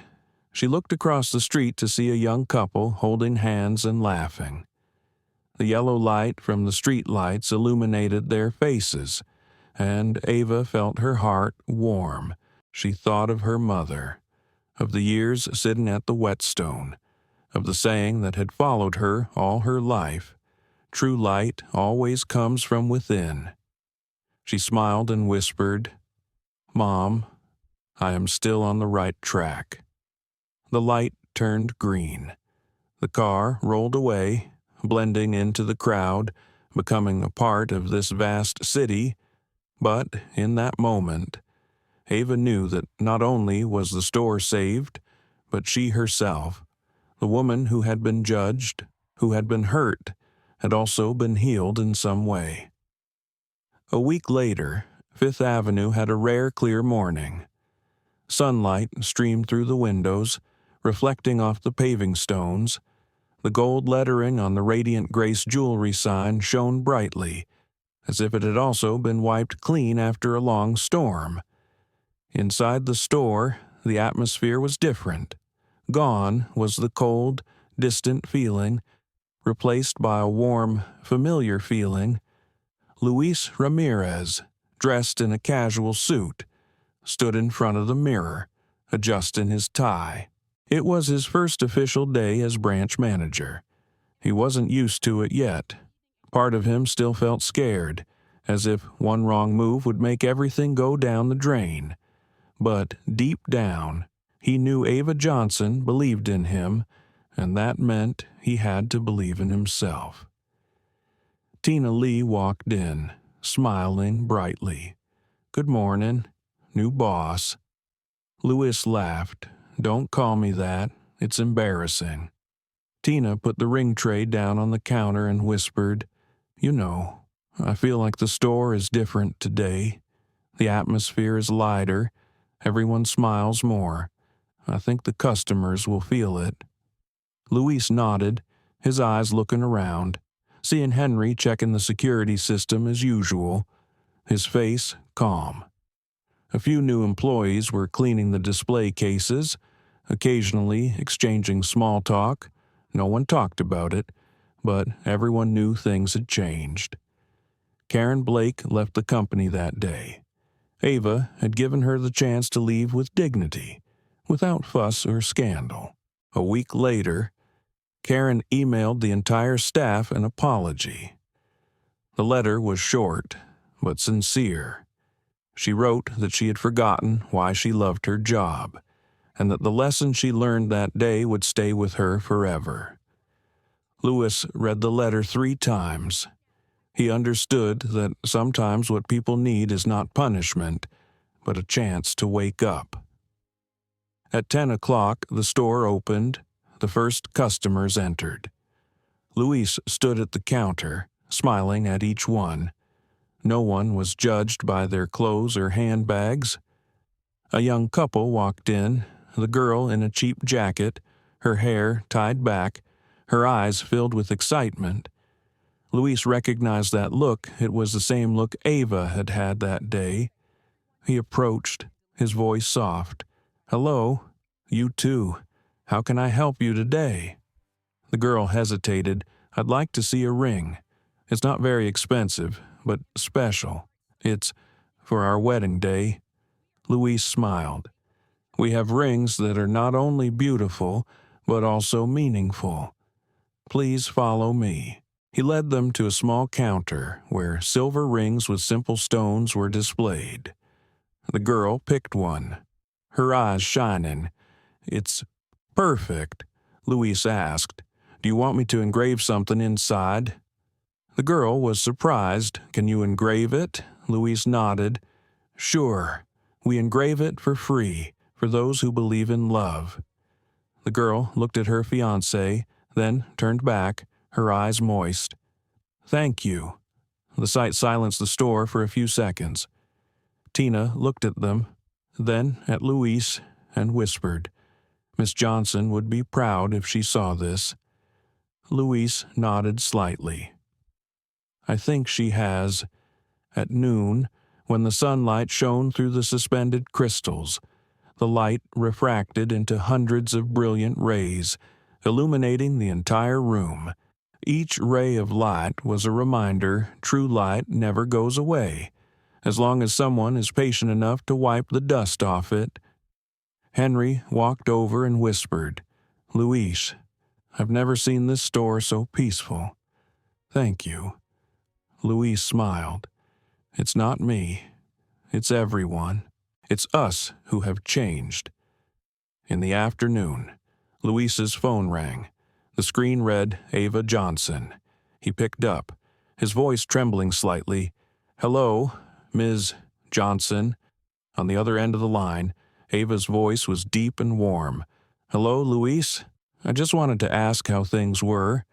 she looked across the street to see a young couple holding hands and laughing. The yellow light from the street lights illuminated their faces, and Ava felt her heart warm. She thought of her mother, of the years sitting at the whetstone, of the saying that had followed her all her life, "True light always comes from within." She smiled and whispered, "Mom, I am still on the right track." The light turned green. The car rolled away, blending into the crowd, becoming a part of this vast city. But in that moment, Ava knew that not only was the store saved, but she herself, the woman who had been judged, who had been hurt, had also been healed in some way. A week later, Fifth Avenue had a rare clear morning. Sunlight streamed through the windows, reflecting off the paving stones. The gold lettering on the Radiant Grace jewelry sign shone brightly, as if it had also been wiped clean after a long storm. Inside the store, the atmosphere was different. Gone was the cold, distant feeling, replaced by a warm, familiar feeling. Luis Ramirez, dressed in a casual suit, stood in front of the mirror, adjusting his tie. It was his first official day as branch manager. He wasn't used to it yet. Part of him still felt scared, as if one wrong move would make everything go down the drain. But deep down, he knew Ava Johnson believed in him, and that meant he had to believe in himself. Tina Lee walked in, smiling brightly. "Good morning, new boss." Louis laughed. "Don't call me that. It's embarrassing." Tina put the ring tray down on the counter and whispered, "You know, I feel like the store is different today. The atmosphere is lighter. Everyone smiles more. I think the customers will feel it." Luis nodded, his eyes looking around. seeing Henry checking the security system as usual, his face calm. A few new employees were cleaning the display cases, occasionally exchanging small talk. No one talked about it, but everyone knew things had changed. Karen Blake left the company that day. Ava had given her the chance to leave with dignity, without fuss or scandal. A week later, Karen emailed the entire staff an apology. The letter was short, but sincere. She wrote that she had forgotten why she loved her job, and that the lesson she learned that day would stay with her forever. Lewis read the letter 3 times. He understood that sometimes what people need is not punishment, but a chance to wake up. At 10 o'clock, the store opened. The first customers entered. Luis stood at the counter, smiling at each one. No one was judged by their clothes or handbags. A young couple walked in, the girl in a cheap jacket, her hair tied back, her eyes filled with excitement. Luis recognized that look. It was the same look Ava had had that day. He approached, his voice soft. "Hello, you too. How can I help you today?" The girl hesitated. "I'd like to see a ring. It's not very expensive, but special. It's for our wedding day." Luis smiled. "We have rings that are not only beautiful, but also meaningful. Please follow me." He led them to a small counter where silver rings with simple stones were displayed. The girl picked one, her eyes shining. "It's perfect," Luis asked. "Do you want me to engrave something inside?" The girl was surprised. "Can you engrave it?" Luis nodded. "Sure. We engrave it for free, for those who believe in love." The girl looked at her fiancé, then turned back, her eyes moist. "Thank you." The sight silenced the store for a few seconds. Tina looked at them, then at Luis, and whispered. Miss Johnson would be proud if she saw this. Luis nodded slightly. "I think she has." At noon, when the sunlight shone through the suspended crystals, the light refracted into hundreds of brilliant rays, illuminating the entire room. Each ray of light was a reminder true light never goes away, as long as someone is patient enough to wipe the dust off it. Henry walked over and whispered, "Luis, I've never seen this store so peaceful." "Thank you." Luis smiled. "It's not me. It's everyone. It's us who have changed." In the afternoon, Luis's phone rang. The screen read Ava Johnson. He picked up, his voice trembling slightly. "Hello, Ms. Johnson." On the other end of the line, Ava's voice was deep and warm. "Hello, Luis. I just wanted to ask how things were."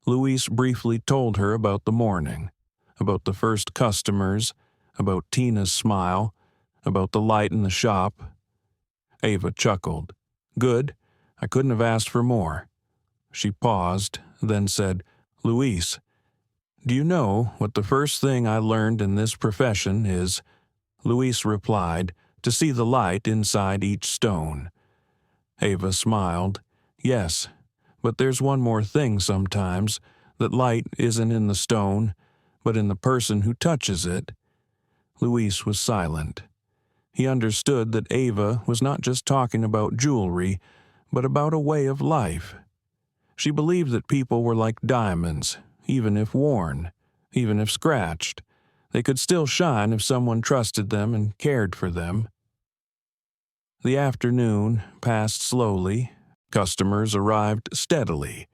Luis briefly told her about the morning, about the first customers, about Tina's smile, about the light in the shop. Ava chuckled. "Good. I couldn't have asked for more." She paused, then said, "Luis, do you know what the first thing I learned in this profession is?" Luis replied, "To see the light inside each stone." Ava smiled. "Yes, but there's one more thing sometimes, that light isn't in the stone, but in the person who touches it." Luis was silent. He understood that Ava was not just talking about jewelry, but about a way of life. She believed that people were like diamonds, even if worn, even if scratched. They could still shine if someone trusted them and cared for them. The afternoon passed slowly. Customers arrived steadily,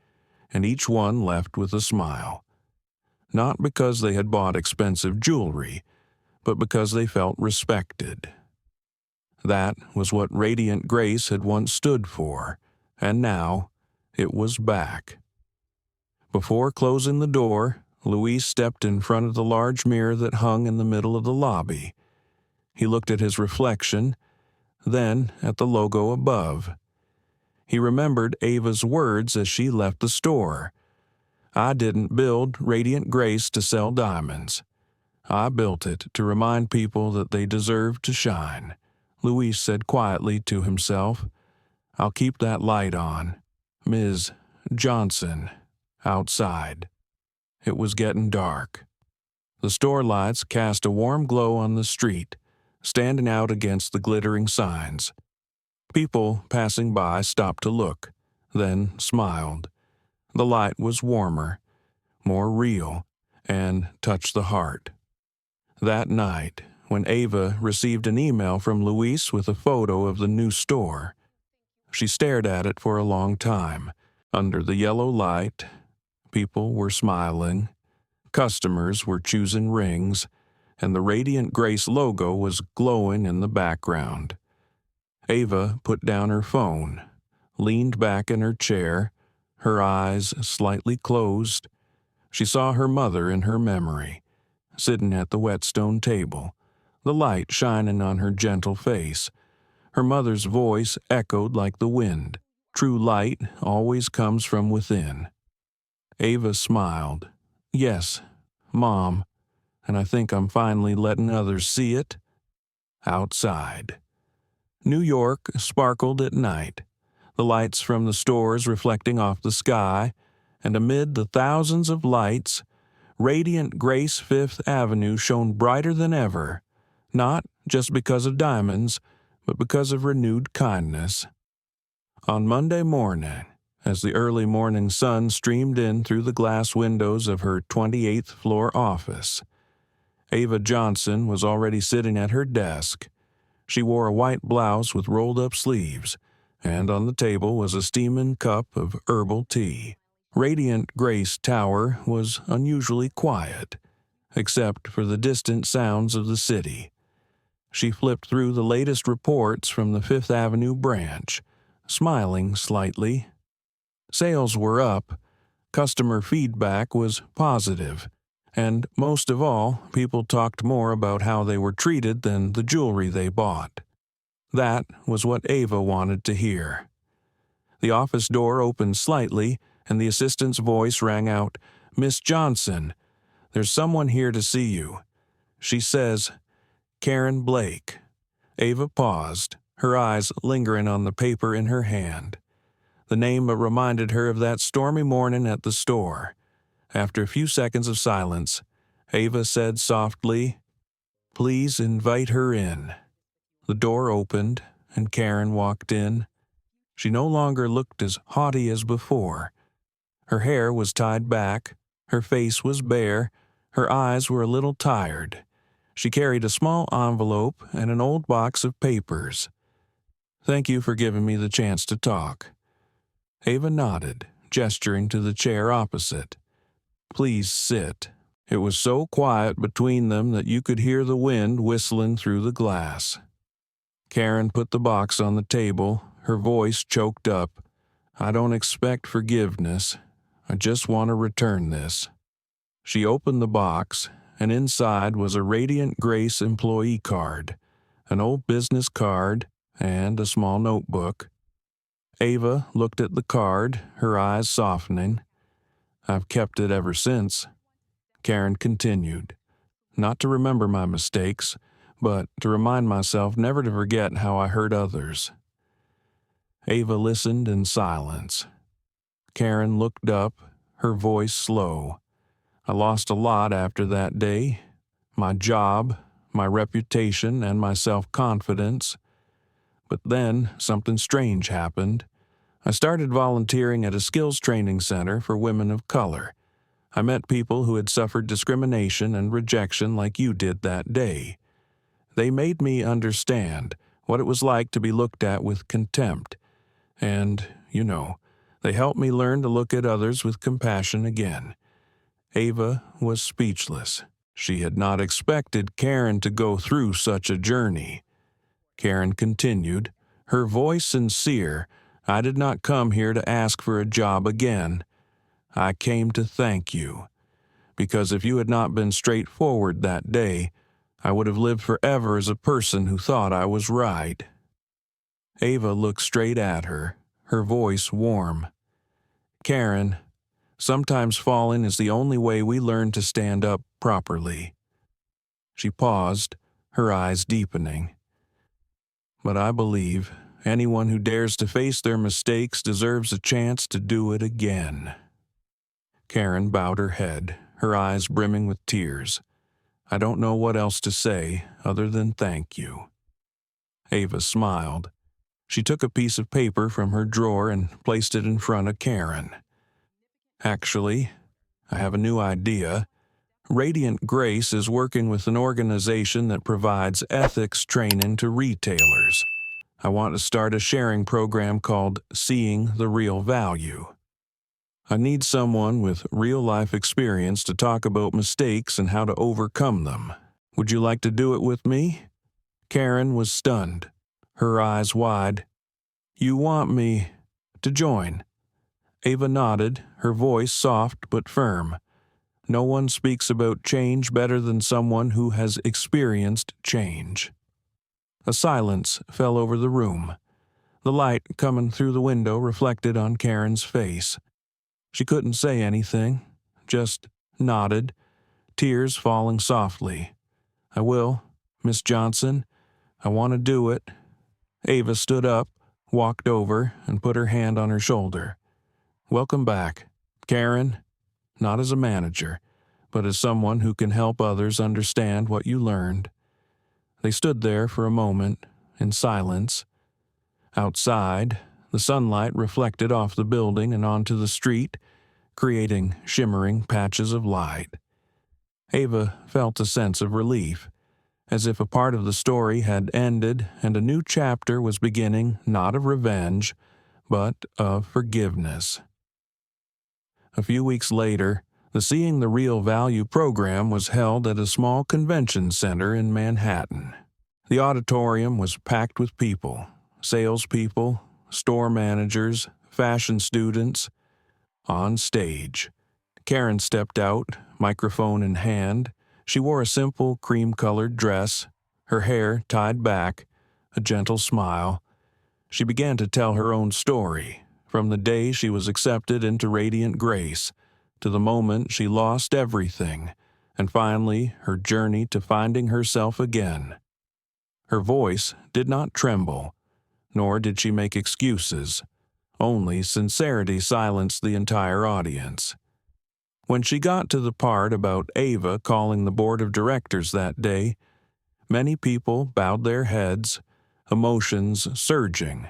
and each one left with a smile. Not because they had bought expensive jewelry, but because they felt respected. That was what Radiant Grace had once stood for, and now it was back. Before closing the door, Luis stepped in front of the large mirror that hung in the middle of the lobby. He looked at his reflection, then at the logo above. He remembered Ava's words as she left the store. I didn't build Radiant Grace to sell diamonds. I built it to remind people that they deserve to shine. Luis said quietly to himself, I'll keep that light on. Ms. Johnson, outside. It was getting dark. The store lights cast a warm glow on the street, standing out against the glittering signs. People passing by stopped to look, then smiled. The light was warmer, more real, and touched the heart. That night, when Ava received an email from Luis with a photo of the new store, she stared at it for a long time. Under the yellow light, people were smiling, customers were choosing rings, and the Radiant Grace logo was glowing in the background. Ava put down her phone, leaned back in her chair, her eyes slightly closed. She saw her mother in her memory, sitting at the whetstone table, the light shining on her gentle face. Her mother's voice echoed like the wind. True light always comes from within. Ava smiled. Yes, Mom, and I think I'm finally letting others see it. Outside. New York sparkled at night, the lights from the stores reflecting off the sky, and amid the thousands of lights, Radiant Grace Fifth Avenue shone brighter than ever, not just because of diamonds, but because of renewed kindness. On Monday morning, as the early morning sun streamed in through the glass windows of her 28th floor office, Ava Johnson was already sitting at her desk. She wore a white blouse with rolled-up sleeves, and on the table was a steaming cup of herbal tea. Radiant Grace Tower was unusually quiet, except for the distant sounds of the city. She flipped through the latest reports from the Fifth Avenue branch, smiling slightly. Sales were up, customer feedback was positive, and most of all, people talked more about how they were treated than the jewelry they bought. That was what Ava wanted to hear. The office door opened slightly, and the assistant's voice rang out, Miss Johnson, there's someone here to see you. She says, Karen Blake. Ava paused, her eyes lingering on the paper in her hand. The name reminded her of that stormy morning at the store. After a few seconds of silence, Ava said softly, Please invite her in. The door opened, and Karen walked in. She no longer looked as haughty as before. Her hair was tied back, her face was bare, her eyes were a little tired. She carried a small envelope and an old box of papers. Thank you for giving me the chance to talk. Ava nodded, gesturing to the chair opposite. Please sit. It was so quiet between them that you could hear the wind whistling through the glass. Karen put the box on the table, her voice choked up. I don't expect forgiveness. I just want to return this. She opened the box, and inside was a Radiant Grace employee card, an old business card, and a small notebook. Ava looked at the card, her eyes softening. I've kept it ever since. Karen continued, not to remember my mistakes, but to remind myself never to forget how I hurt others. Ava listened in silence. Karen looked up, her voice slow. I lost a lot after that day. My job, my reputation, and my self-confidence. But then something strange happened. I started volunteering at a skills training center for women of color. I met people who had suffered discrimination and rejection like you did that day. They made me understand what it was like to be looked at with contempt. And, they helped me learn to look at others with compassion again. Ava was speechless. She had not expected Karen to go through such a journey. Karen continued, her voice sincere, I did not come here to ask for a job again. I came to thank you. Because if you had not been straightforward that day, I would have lived forever as a person who thought I was right. Ava looked straight at her, her voice warm. Karen, Sometimes falling is the only way we learn to stand up properly." She paused, her eyes deepening. "But I believe anyone who dares to face their mistakes deserves a chance to do it again." Karen bowed her head, her eyes brimming with tears. "I don't know what else to say other than thank you." Ava smiled. She took a piece of paper from her drawer and placed it in front of Karen. "Actually, I have a new idea. Radiant Grace is working with an organization that provides ethics training to retailers. I want to start a sharing program called Seeing the Real Value. I need someone with real-life experience to talk about mistakes and how to overcome them. Would you like to do it with me?" Karen was stunned, her eyes wide. "You want me to join?" Ava nodded, her voice soft but firm. No one speaks about change better than someone who has experienced change. A silence fell over the room. The light coming through the window reflected on Karen's face. She couldn't say anything, just nodded, tears falling softly. "I will, Miss Johnson. I want to do it." Ava stood up, walked over, and put her hand on her shoulder. "Welcome back, Karen, not as a manager, but as someone who can help others understand what you learned." They stood there for a moment, in silence. Outside, the sunlight reflected off the building and onto the street, creating shimmering patches of light. Ava felt a sense of relief, as if a part of the story had ended and a new chapter was beginning, not of revenge, but of forgiveness. A few weeks later, the Seeing the Real Value program was held at a small convention center in Manhattan. The auditorium was packed with people, salespeople, store managers, fashion students. On stage, Karen stepped out, microphone in hand. She wore a simple cream-colored dress, her hair tied back, a gentle smile. She began to tell her own story, from the day she was accepted into Radiant Grace, to the moment she lost everything, and finally her journey to finding herself again. Her voice did not tremble, nor did she make excuses. Only sincerity silenced the entire audience. When she got to the part about Ava calling the board of directors that day, many people bowed their heads, emotions surging.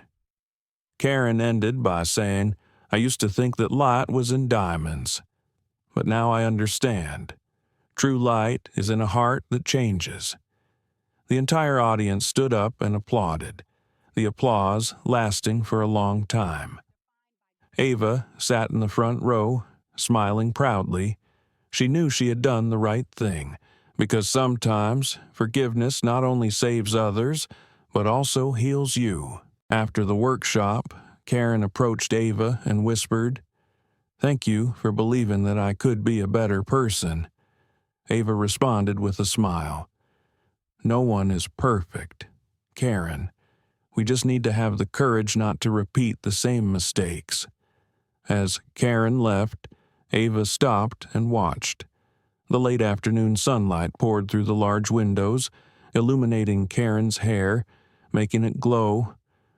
Karen ended by saying, "I used to think that light was in diamonds, but now I understand. True light is in a heart that changes." The entire audience stood up and applauded, the applause lasting for a long time. Ava sat in the front row, smiling proudly. She knew she had done the right thing, because sometimes forgiveness not only saves others, but also heals you. After the workshop, Karen approached Ava and whispered, "Thank you for believing that I could be a better person." Ava responded with a smile. "No one is perfect, Karen. We just need to have the courage not to repeat the same mistakes." As Karen left, Ava stopped and watched. The late afternoon sunlight poured through the large windows, illuminating Karen's hair, making it glow.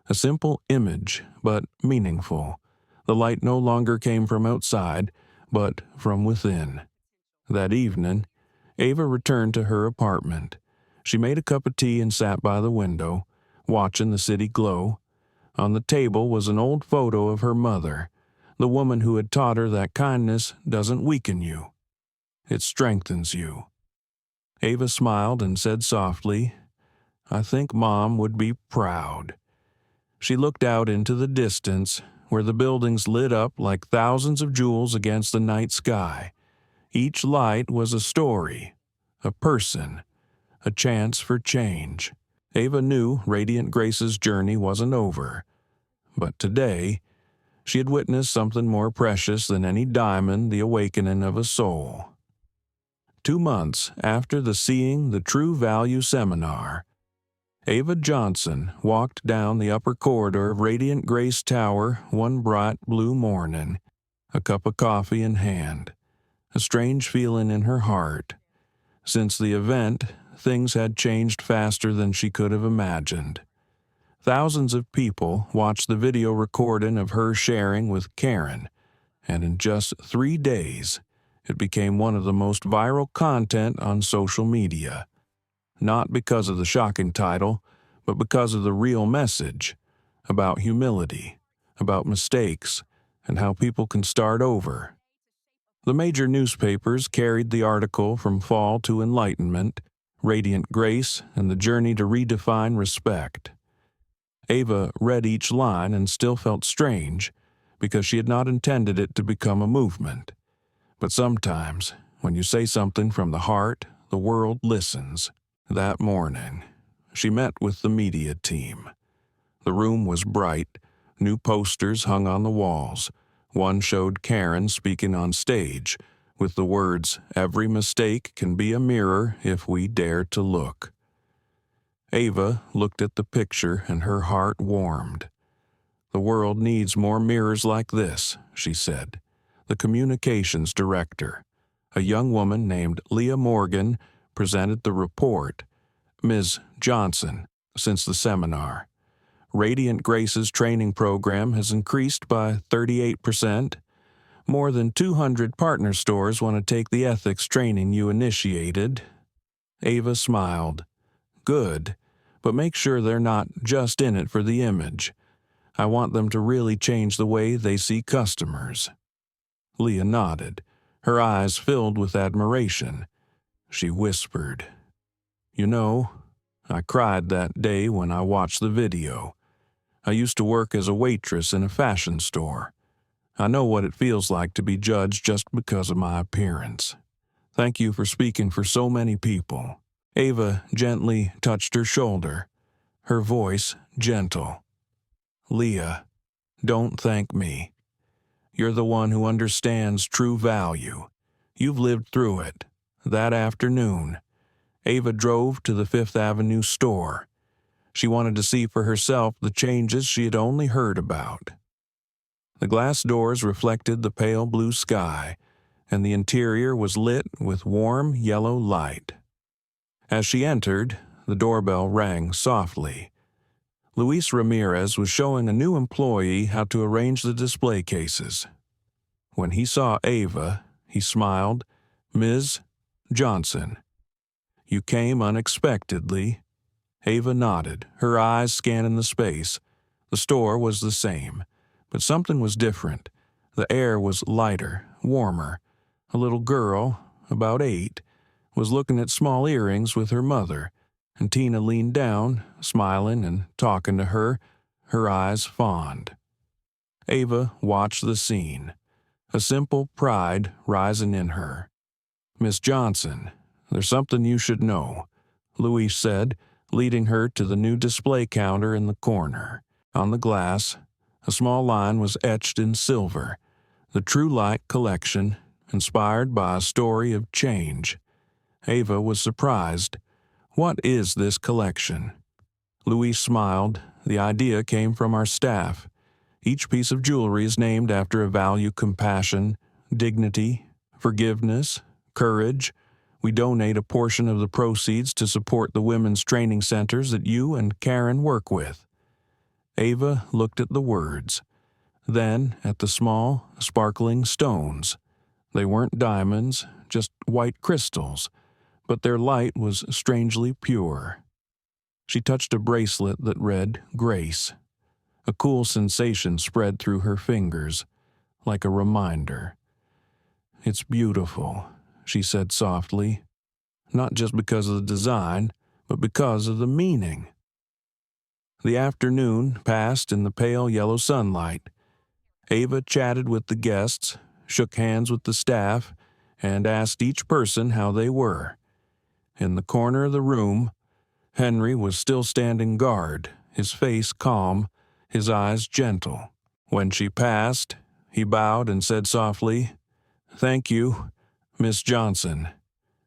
A simple image, but meaningful. The light no longer came from outside, but from within. That evening, Ava returned to her apartment. She made a cup of tea and sat by the window, watching the city glow. On the table was an old photo of her mother, the woman who had taught her that kindness doesn't weaken you. It strengthens you. Ava smiled and said softly, "I think Mom would be proud." She looked out into the distance, where the buildings lit up like thousands of jewels against the night sky. Each light was a story, a person, a chance for change. Ava knew Radiant Grace's journey wasn't over. But today, she had witnessed something more precious than any diamond, the awakening of a soul. 2 months after the Seeing the True Value seminar, Ava Johnson walked down the upper corridor of Radiant Grace Tower one bright blue morning. a cup of coffee in hand, a strange feeling in her heart. Since the event, things had changed faster than she could have imagined. Thousands of people watched the video recording of her sharing with Karen, and in just 3 days, it became one of the most viral content on social media. Not because of the shocking title, but because of the real message about humility, about mistakes, and how people can start over. The major newspapers carried the article From Fall to Enlightenment, Radiant Grace, and the Journey to Redefine Respect. Ava read each line and still felt strange because she had not intended it to become a movement. But sometimes, when you say something from the heart, the world listens. That morning, she met with the media team. The room was bright, new posters hung on the walls. One showed Karen speaking on stage, with the words, "Every mistake can be a mirror if we dare to look." Ava looked at the picture and her heart warmed. "The world needs more mirrors like this," she said. The communications director, a young woman named Leah Morgan, presented the report. Ms. Johnson, since the seminar. Radiant Grace's training program has increased by 38%. More than 200 partner stores want to take the ethics training you initiated. Ava smiled. Good, but make sure they're not just in it for the image. I want them to really change the way they see customers. Leah nodded, her eyes filled with admiration. She whispered, "You know, I cried that day when I watched the video. I used to work as a waitress in a fashion store. I know what it feels like to be judged just because of my appearance. Thank you for speaking for so many people." Ava gently touched her shoulder, her voice gentle. "Leah, don't thank me. You're the one who understands true value. You've lived through it." That afternoon, Ava drove to the Fifth Avenue store. She wanted to see for herself the changes she had only heard about. The glass doors reflected the pale blue sky, and the interior was lit with warm yellow light. As she entered, the doorbell rang softly. Luis Ramirez was showing a new employee how to arrange the display cases. When he saw Ava, he smiled. "Ms. Johnson, you came unexpectedly." Ava nodded, her eyes scanning the space. The store was the same, but something was different. The air was lighter, warmer. A little girl, about 8, was looking at small earrings with her mother, and Tina leaned down, smiling and talking to her, her eyes fond. Ava watched the scene, a simple pride rising in her. "Miss Johnson, there's something you should know," Luis said, leading her to the new display counter in the corner. On the glass, a small line was etched in silver, the True Light collection, inspired by a story of change. Ava was surprised. "What is this collection?" Luis smiled. "The idea came from our staff. Each piece of jewelry is named after a value: compassion, dignity, forgiveness, courage. We donate a portion of the proceeds to support the women's training centers that you and Karen work with." Ava looked at the words, then at the small, sparkling stones. They weren't diamonds, just white crystals, but their light was strangely pure. She touched a bracelet that read Grace. A cool sensation spread through her fingers, like a reminder. "It's beautiful," she said softly, "not just because of the design, but because of the meaning." The afternoon passed in the pale yellow sunlight. Ava chatted with the guests, shook hands with the staff, and asked each person how they were. In the corner of the room, Henry was still standing guard, his face calm, his eyes gentle. When she passed, he bowed and said softly, "Thank you, Miss Johnson.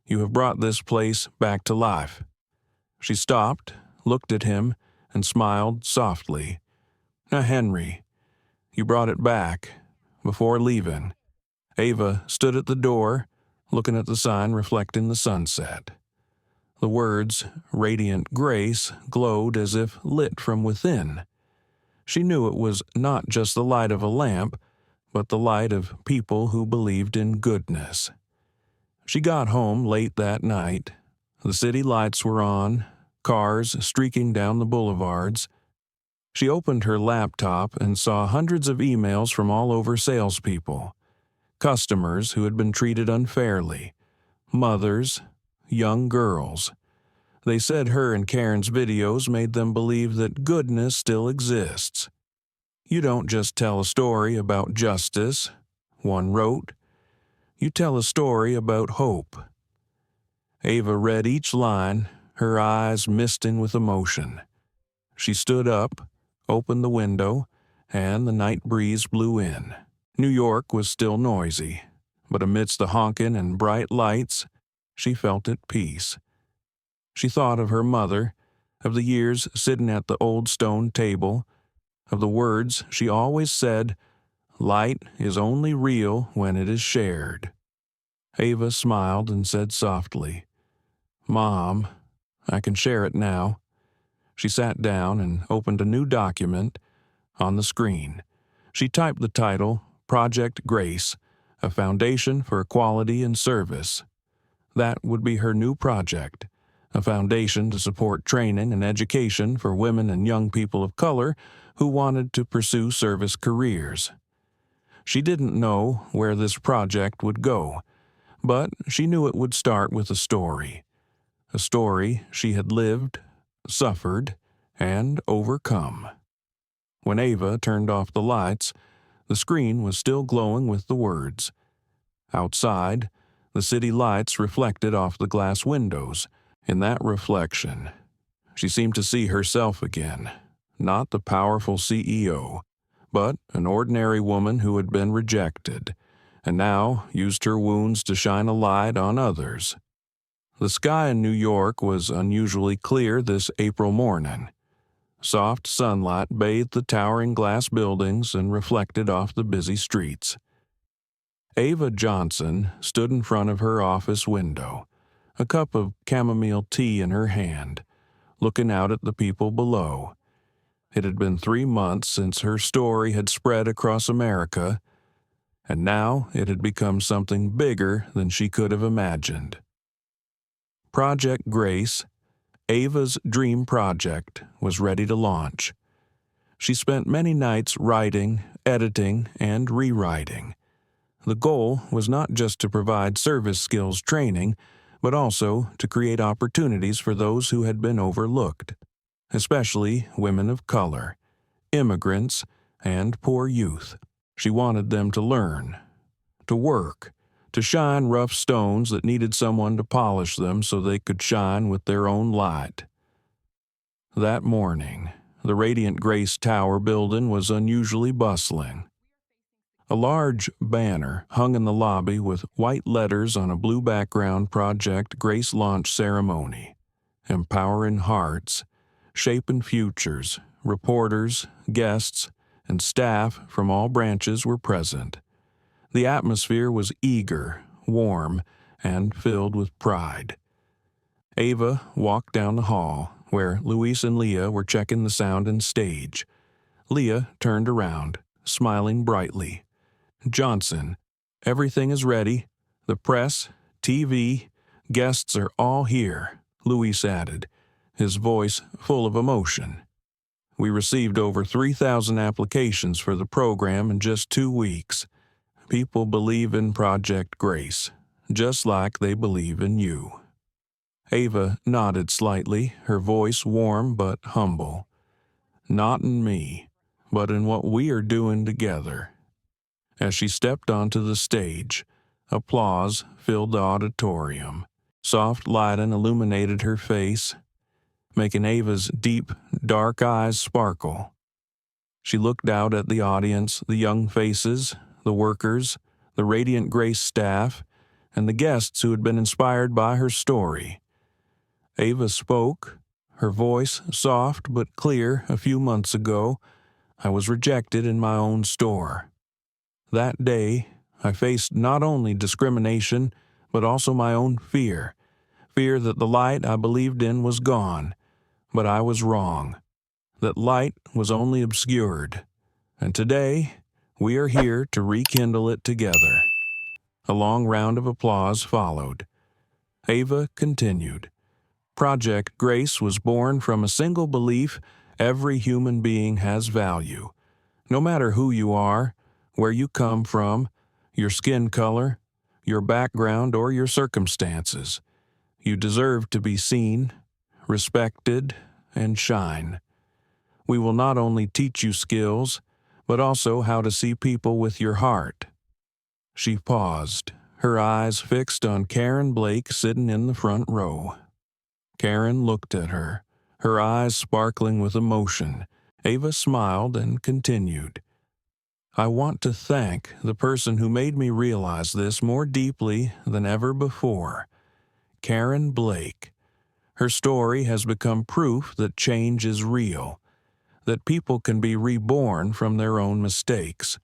You have brought this place back to life." She stopped, looked at him, and smiled softly. "Now, Henry, you brought it back, before leaving. Ava stood at the door, looking at the sign reflecting the sunset. The words, "Radiant Grace," glowed as if lit from within. She knew it was not just the light of a lamp, but the light of people who believed in goodness. She got home late that night. The city lights were on, cars streaking down the boulevards. She opened her laptop and saw hundreds of emails from all over salespeople, customers who had been treated unfairly, mothers, young girls. They said her and Karen's videos made them believe that goodness still exists. "You don't just tell a story about justice," one wrote. "You tell a story about hope." Ava read each line, her eyes misting with emotion. She stood up, opened the window, and the night breeze blew in. New York was still noisy, but amidst the honking and bright lights, she felt at peace. She thought of her mother, of the years sitting at the old stone table, of the words she always said, "Light is only real when it is shared." Ava smiled and said softly, "Mom, I can share it now." She sat down and opened a new document. On the screen, she typed the title, "Project Grace, a Foundation for Equality and Service." That would be her new project, a foundation to support training and education for women and young people of color who wanted to pursue service careers. She didn't know where this project would go, but she knew it would start with a story she had lived, suffered, and overcome. When Ava turned off the lights, the screen was still glowing with the words. Outside, the city lights reflected off the glass windows. In that reflection, she seemed to see herself again, not the powerful CEO, but an ordinary woman who had been rejected, and now used her wounds to shine a light on others. The sky in New York was unusually clear this April morning. Soft sunlight bathed the towering glass buildings and reflected off the busy streets. Ava Johnson stood in front of her office window, a cup of chamomile tea in her hand, looking out at the people below. It had been 3 months since her story had spread across America, and now it had become something bigger than she could have imagined. Project Grace, Ava's dream project, was ready to launch. She spent many nights writing, editing, and rewriting. The goal was not just to provide service skills training, but also to create opportunities for those who had been overlooked, especially women of color, immigrants, and poor youth. She wanted them to learn, to work, to shine rough stones that needed someone to polish them so they could shine with their own light. That morning, the Radiant Grace Tower building was unusually bustling. A large banner hung in the lobby with white letters on a blue background. Project Grace launch ceremony. Empowering hearts, shaping futures. Reporters, guests, and staff from all branches were present. The atmosphere was eager, warm, and filled with pride. Ava walked down the hall, where Luis and Leah were checking the sound and stage. Leah turned around, smiling brightly. "Johnson, everything is ready. The press, TV, guests are all here," Luis added, his voice full of emotion. "We received over 3,000 applications for the program in just 2 weeks. People believe in Project Grace, just like they believe in you." Ava nodded slightly, her voice warm but humble. "Not in me, but in what we are doing together." As she stepped onto the stage, applause filled the auditorium. Soft lighting illuminated her face, making Ava's deep, dark eyes sparkle. She looked out at the audience, the young faces, the workers, the Radiant Grace staff, and the guests who had been inspired by her story. Ava spoke, her voice soft but clear. "A few months ago, I was rejected in my own store. That day, I faced not only discrimination, but also my own fear. Fear that the light I believed in was gone, but I was wrong. That light was only obscured. And today, we are here to rekindle it together. A long round of applause followed. Ava continued. Project Grace was born from a single belief: every human being has value. No matter who you are, where you come from, your skin color, your background, or your circumstances, you deserve to be seen, respected, and shine. We will not only teach you skills, but also how to see people with your heart. She paused, her eyes fixed on Karen Blake sitting in the front row. Karen looked at her, her eyes sparkling with emotion. Ava smiled and continued. I want to thank the person who made me realize this more deeply than ever before, Karen Blake. Her story has become proof that change is real, that people can be reborn from their own mistakes.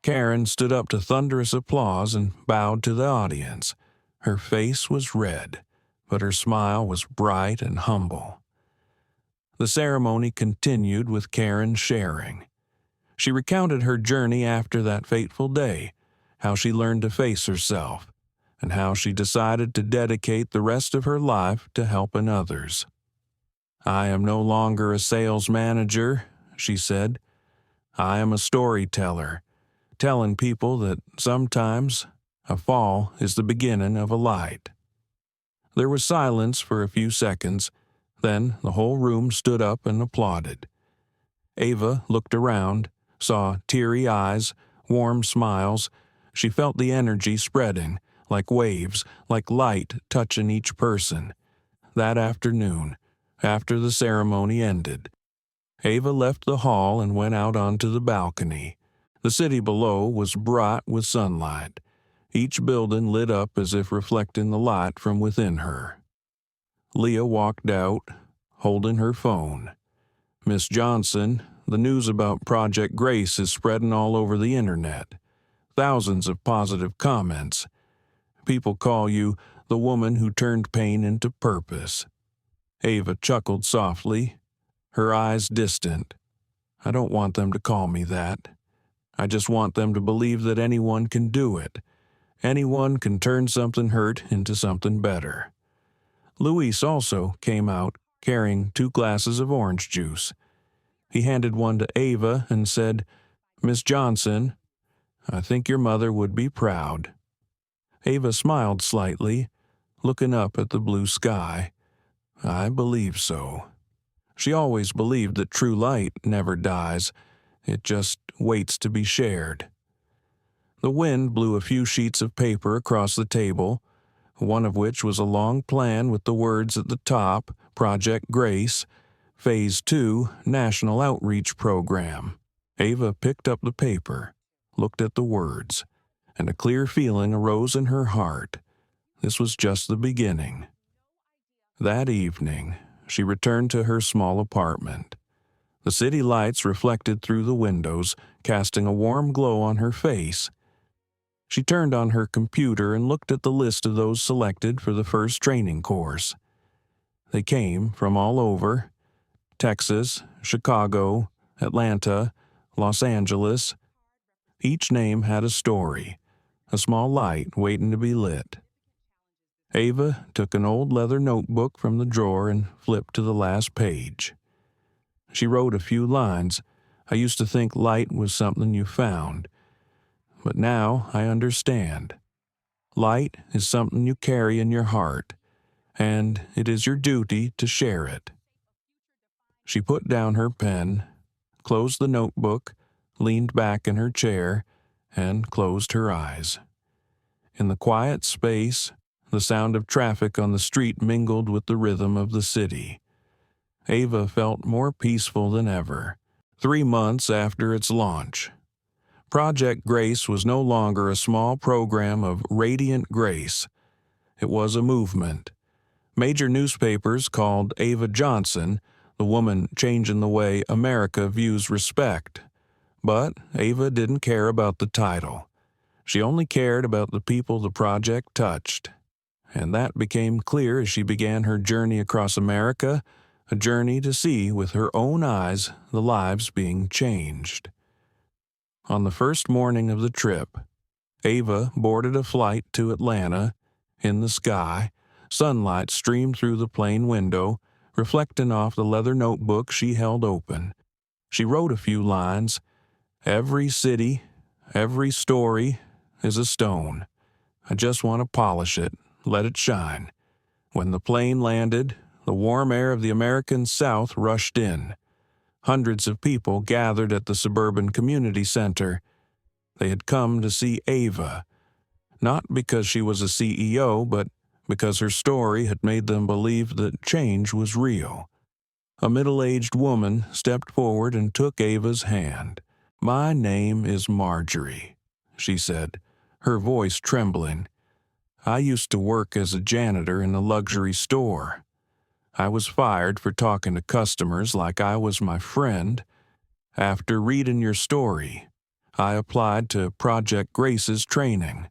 Karen stood up to thunderous applause and bowed to the audience. Her face was red, but her smile was bright and humble. The ceremony continued with Karen sharing. She recounted her journey after that fateful day, how she learned to face herself, and how she decided to dedicate the rest of her life to helping others. I am no longer a sales manager, she said. I am a storyteller, telling people that sometimes a fall is the beginning of a light. There was silence for a few seconds, then the whole room stood up and applauded. Ava looked around, saw teary eyes, warm smiles. She felt the energy spreading, like waves, like light touching each person. That afternoon, after the ceremony ended, Ava left the hall and went out onto the balcony. The city below was bright with sunlight, each building lit up as if reflecting the light from within her. Leah walked out, holding her phone. Miss Johnson, the news about Project Grace is spreading all over the internet. Thousands of positive comments. People call you the woman who turned pain into purpose. Ava chuckled softly, her eyes distant. I don't want them to call me that. I just want them to believe that anyone can do it. Anyone can turn something hurt into something better. Luis also came out carrying 2 glasses of orange juice. He handed one to Ava and said, Miss Johnson, I think your mother would be proud. Ava smiled slightly, looking up at the blue sky. I believe so. She always believed that true light never dies. It just waits to be shared. The wind blew a few sheets of paper across the table, one of which was a long plan with the words at the top, Project Grace, Phase 2, National Outreach Program. Ava picked up the paper, looked at the words, and a clear feeling arose in her heart. This was just the beginning. That evening, she returned to her small apartment. The city lights reflected through the windows, casting a warm glow on her face. She turned on her computer and looked at the list of those selected for the first training course. They came from all over: Texas, Chicago, Atlanta, Los Angeles. Each name had a story, a small light waiting to be lit. Ava took an old leather notebook from the drawer and flipped to the last page. She wrote a few lines. I used to think light was something you found, but now I understand. Light is something you carry in your heart, and it is your duty to share it. She put down her pen, closed the notebook, leaned back in her chair, and closed her eyes. In the quiet space, the sound of traffic on the street mingled with the rhythm of the city. Ava felt more peaceful than ever. 3 months after its launch, Project Grace was no longer a small program of radiant grace. It was a movement. Major newspapers called Ava Johnson the woman changing the way America views respect. But Ava didn't care about the title. She only cared about the people the project touched. And that became clear as she began her journey across America, a journey to see with her own eyes the lives being changed. On the first morning of the trip, Ava boarded a flight to Atlanta. In the sky, sunlight streamed through the plane window, reflecting off the leather notebook she held open. She wrote a few lines. Every city, every story is a stone. I just want to polish it, let it shine. When the plane landed, the warm air of the American South rushed in. Hundreds of people gathered at the suburban community center. They had come to see Ava, not because she was a CEO, but because her story had made them believe that change was real. A middle-aged woman stepped forward and took Ava's hand. "My name is Marjorie," she said, her voice trembling. "I used to work as a janitor in a luxury store. I was fired for talking to customers like I was my friend. After reading your story, I applied to Project Grace's training.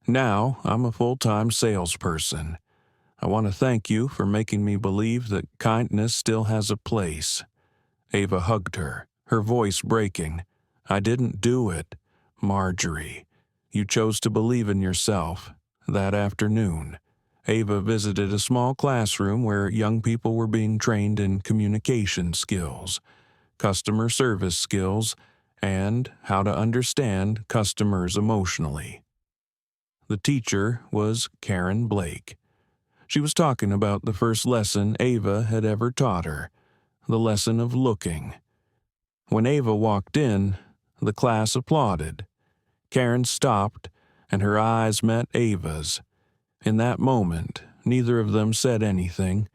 Now I'm a full-time salesperson. I want to thank you for making me believe that kindness still has a place." Ava hugged her, her voice breaking. "I didn't do it, Marjorie. You chose to believe in yourself." That afternoon, Ava visited a small classroom where young people were being trained in communication skills, customer service skills, and how to understand customers emotionally. The teacher was Karen Blake. She was talking about the first lesson Ava had ever taught her, the lesson of looking. When Ava walked in, the class applauded. Karen stopped, and her eyes met Ava's. In that moment, neither of them said anything,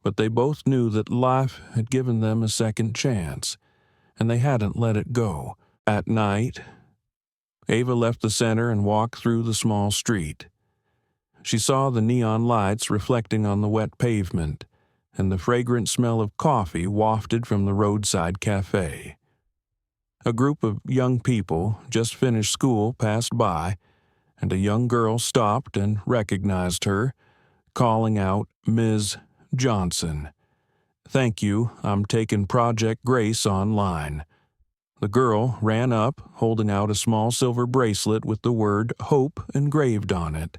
but they both knew that life had given them a second chance, and they hadn't let it go. At night, Ava left the center and walked through the small street. She saw the neon lights reflecting on the wet pavement, and the fragrant smell of coffee wafted from the roadside cafe. A group of young people just finished school passed by, and a young girl stopped and recognized her, calling out, "Ms. Johnson. Thank you, I'm taking Project Grace online." The girl ran up, holding out a small silver bracelet with the word "Hope" engraved on it.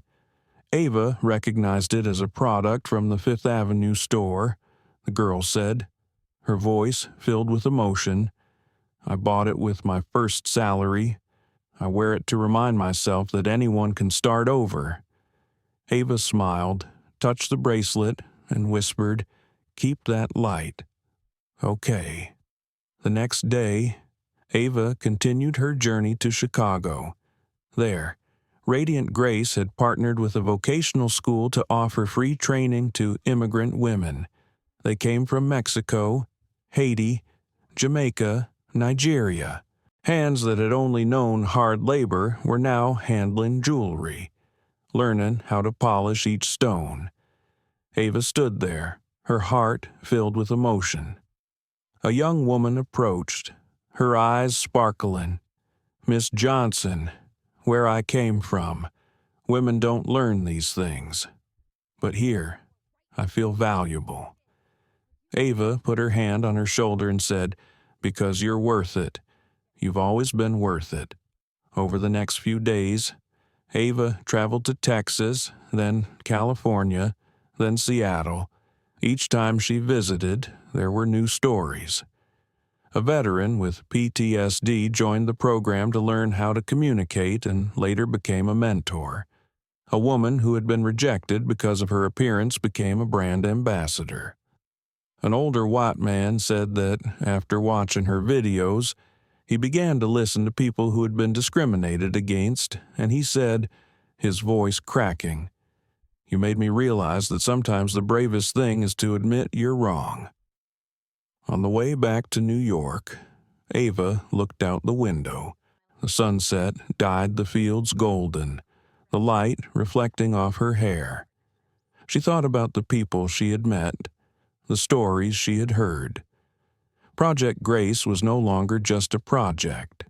Ava recognized it as a product from the Fifth Avenue store, the girl said, her voice filled with emotion. "I bought it with my first salary. I wear it to remind myself that anyone can start over." Ava smiled, touched the bracelet, and whispered, "Keep that light." "Okay." The next day, Ava continued her journey to Chicago. There, Radiant Grace had partnered with a vocational school to offer free training to immigrant women. They came from Mexico, Haiti, Jamaica, Nigeria. Hands that had only known hard labor were now handling jewelry, learning how to polish each stone. Ava stood there, her heart filled with emotion. A young woman approached, her eyes sparkling. "Miss Johnson, where I came from, women don't learn these things. But here, I feel valuable." Ava put her hand on her shoulder and said, "Because you're worth it. You've always been worth it." Over the next few days, Ava traveled to Texas, then California, then Seattle. Each time she visited, there were new stories. A veteran with PTSD joined the program to learn how to communicate and later became a mentor. A woman who had been rejected because of her appearance became a brand ambassador. An older white man said that, after watching her videos, he began to listen to people who had been discriminated against, and he said, his voice cracking, "You made me realize that sometimes the bravest thing is to admit you're wrong." On the way back to New York, Ava looked out the window. The sunset dyed the fields golden, the light reflecting off her hair. She thought about the people she had met, the stories she had heard. Project Grace was no longer just a project.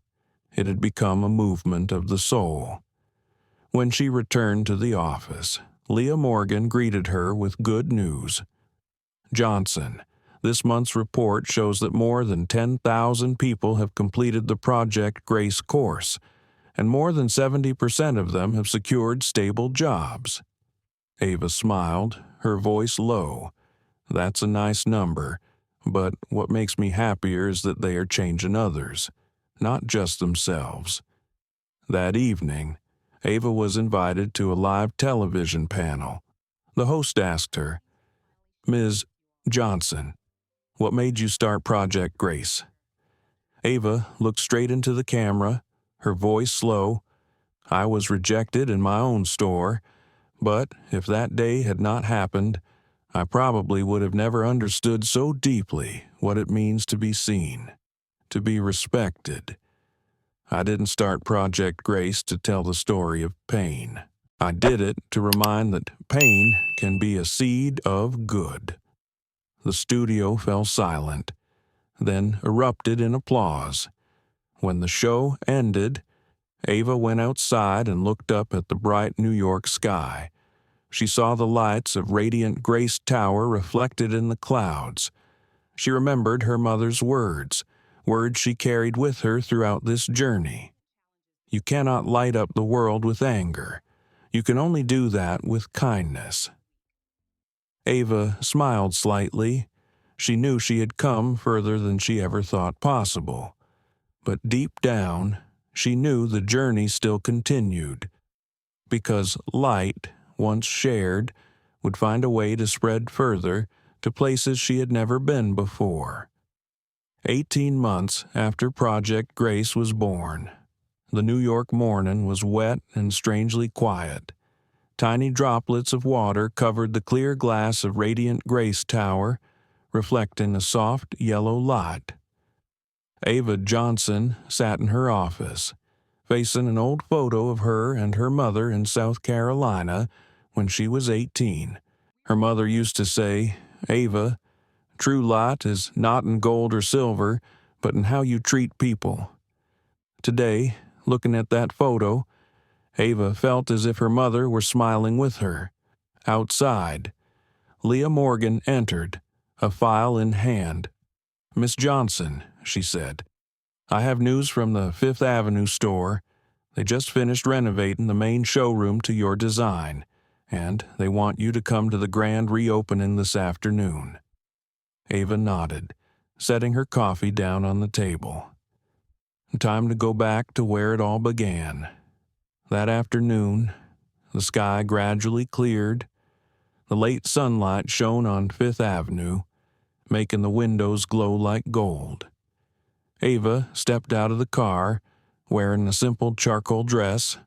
It had become a movement of the soul. When she returned to the office, Leah Morgan greeted her with good news. Johnson, this month's report shows that more than 10,000 people have completed the Project Grace course, and more than 70% of them have secured stable jobs. Ava smiled, her voice low. That's a nice number, but what makes me happier is that they are changing others, not just themselves. That evening, Ava was invited to a live television panel. The host asked her, "Ms. Johnson, what made you start Project Grace?" Ava looked straight into the camera, her voice slow. "I was rejected in my own store, but if that day had not happened, I probably would have never understood so deeply what it means to be seen, to be respected. I didn't start Project Grace to tell the story of pain. I did it to remind that pain can be a seed of good." The studio fell silent, then erupted in applause. When the show ended, Ava went outside and looked up at the bright New York sky. She saw the lights of radiant Grace Tower reflected in the clouds. She remembered her mother's words she carried with her throughout this journey. You cannot light up the world with anger. You can only do that with kindness. Ava smiled slightly. She knew she had come further than she ever thought possible. But deep down, she knew the journey still continued, because light, once shared, would find a way to spread further to places she had never been before. 18 months after Project Grace was born, the New York morning was wet and strangely quiet. Tiny droplets of water covered the clear glass of radiant Grace Tower, reflecting a soft yellow light. Ava Johnson sat in her office, facing an old photo of her and her mother in South Carolina when she was 18. Her mother used to say, "Ava, true light is not in gold or silver, but in how you treat people." Today, looking at that photo, Ava felt as if her mother were smiling with her. Outside, Leah Morgan entered, a file in hand. "Miss Johnson," she said, "I have news from the Fifth Avenue store. They just finished renovating the main showroom to your design, and they want you to come to the grand reopening this afternoon." Ava nodded, setting her coffee down on the table. Time to go back to where it all began. That afternoon, the sky gradually cleared. The late sunlight shone on Fifth Avenue, making the windows glow like gold. Ava stepped out of the car, wearing a simple charcoal dress,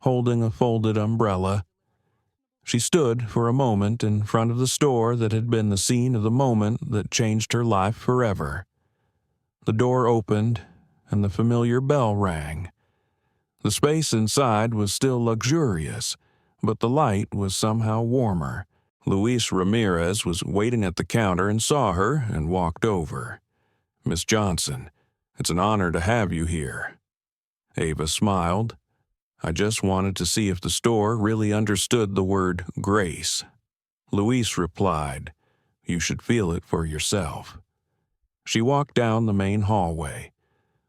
holding a folded umbrella. She stood for a moment in front of the store that had been the scene of the moment that changed her life forever. The door opened, and the familiar bell rang. The space inside was still luxurious, but the light was somehow warmer. Luis Ramirez was waiting at the counter and saw her and walked over. "Miss Johnson, it's an honor to have you here." Ava smiled. "I just wanted to see if the store really understood the word grace." Luis replied, "You should feel it for yourself." She walked down the main hallway.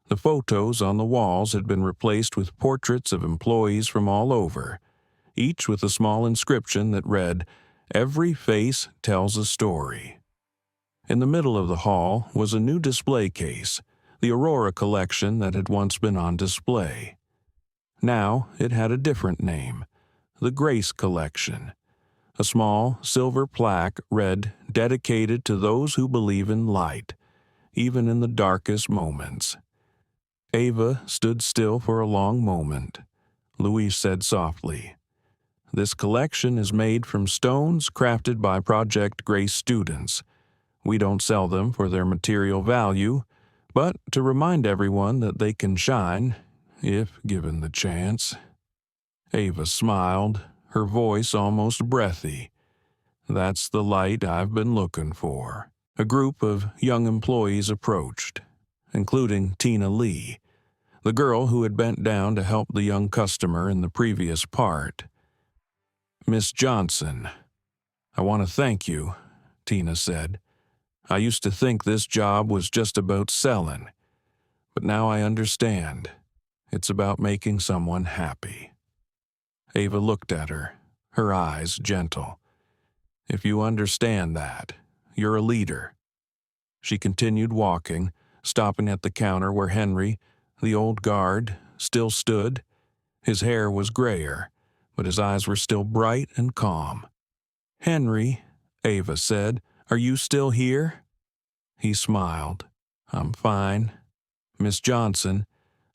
The photos on the walls had been replaced with portraits of employees from all over, each with a small inscription that read, "Every face tells a story." In the middle of the hall was a new display case, the Aurora collection that had once been on display. Now it had a different name, the Grace Collection. A small silver plaque read, "Dedicated to those who believe in light, even in the darkest moments." Ava stood still for a long moment. Luis said softly, "This collection is made from stones crafted by Project Grace students. We don't sell them for their material value, but to remind everyone that they can shine, if given the chance." Ava smiled, her voice almost breathy. "That's the light I've been looking for." A group of young employees approached, including Tina Lee. the girl who had bent down to help the young customer in the previous part. "Miss Johnson, I want to thank you," Tina said. "I used to think this job was just about selling, but now I understand. It's about making someone happy." Ava looked at her eyes gentle. "If you understand that, you're a leader." She continued walking, stopping at the counter where Henry, the old guard, still stood. His hair was grayer, but his eyes were still bright and calm. "Henry," Ava said, "are you still here?" He smiled. "I'm fine. Miss Johnson,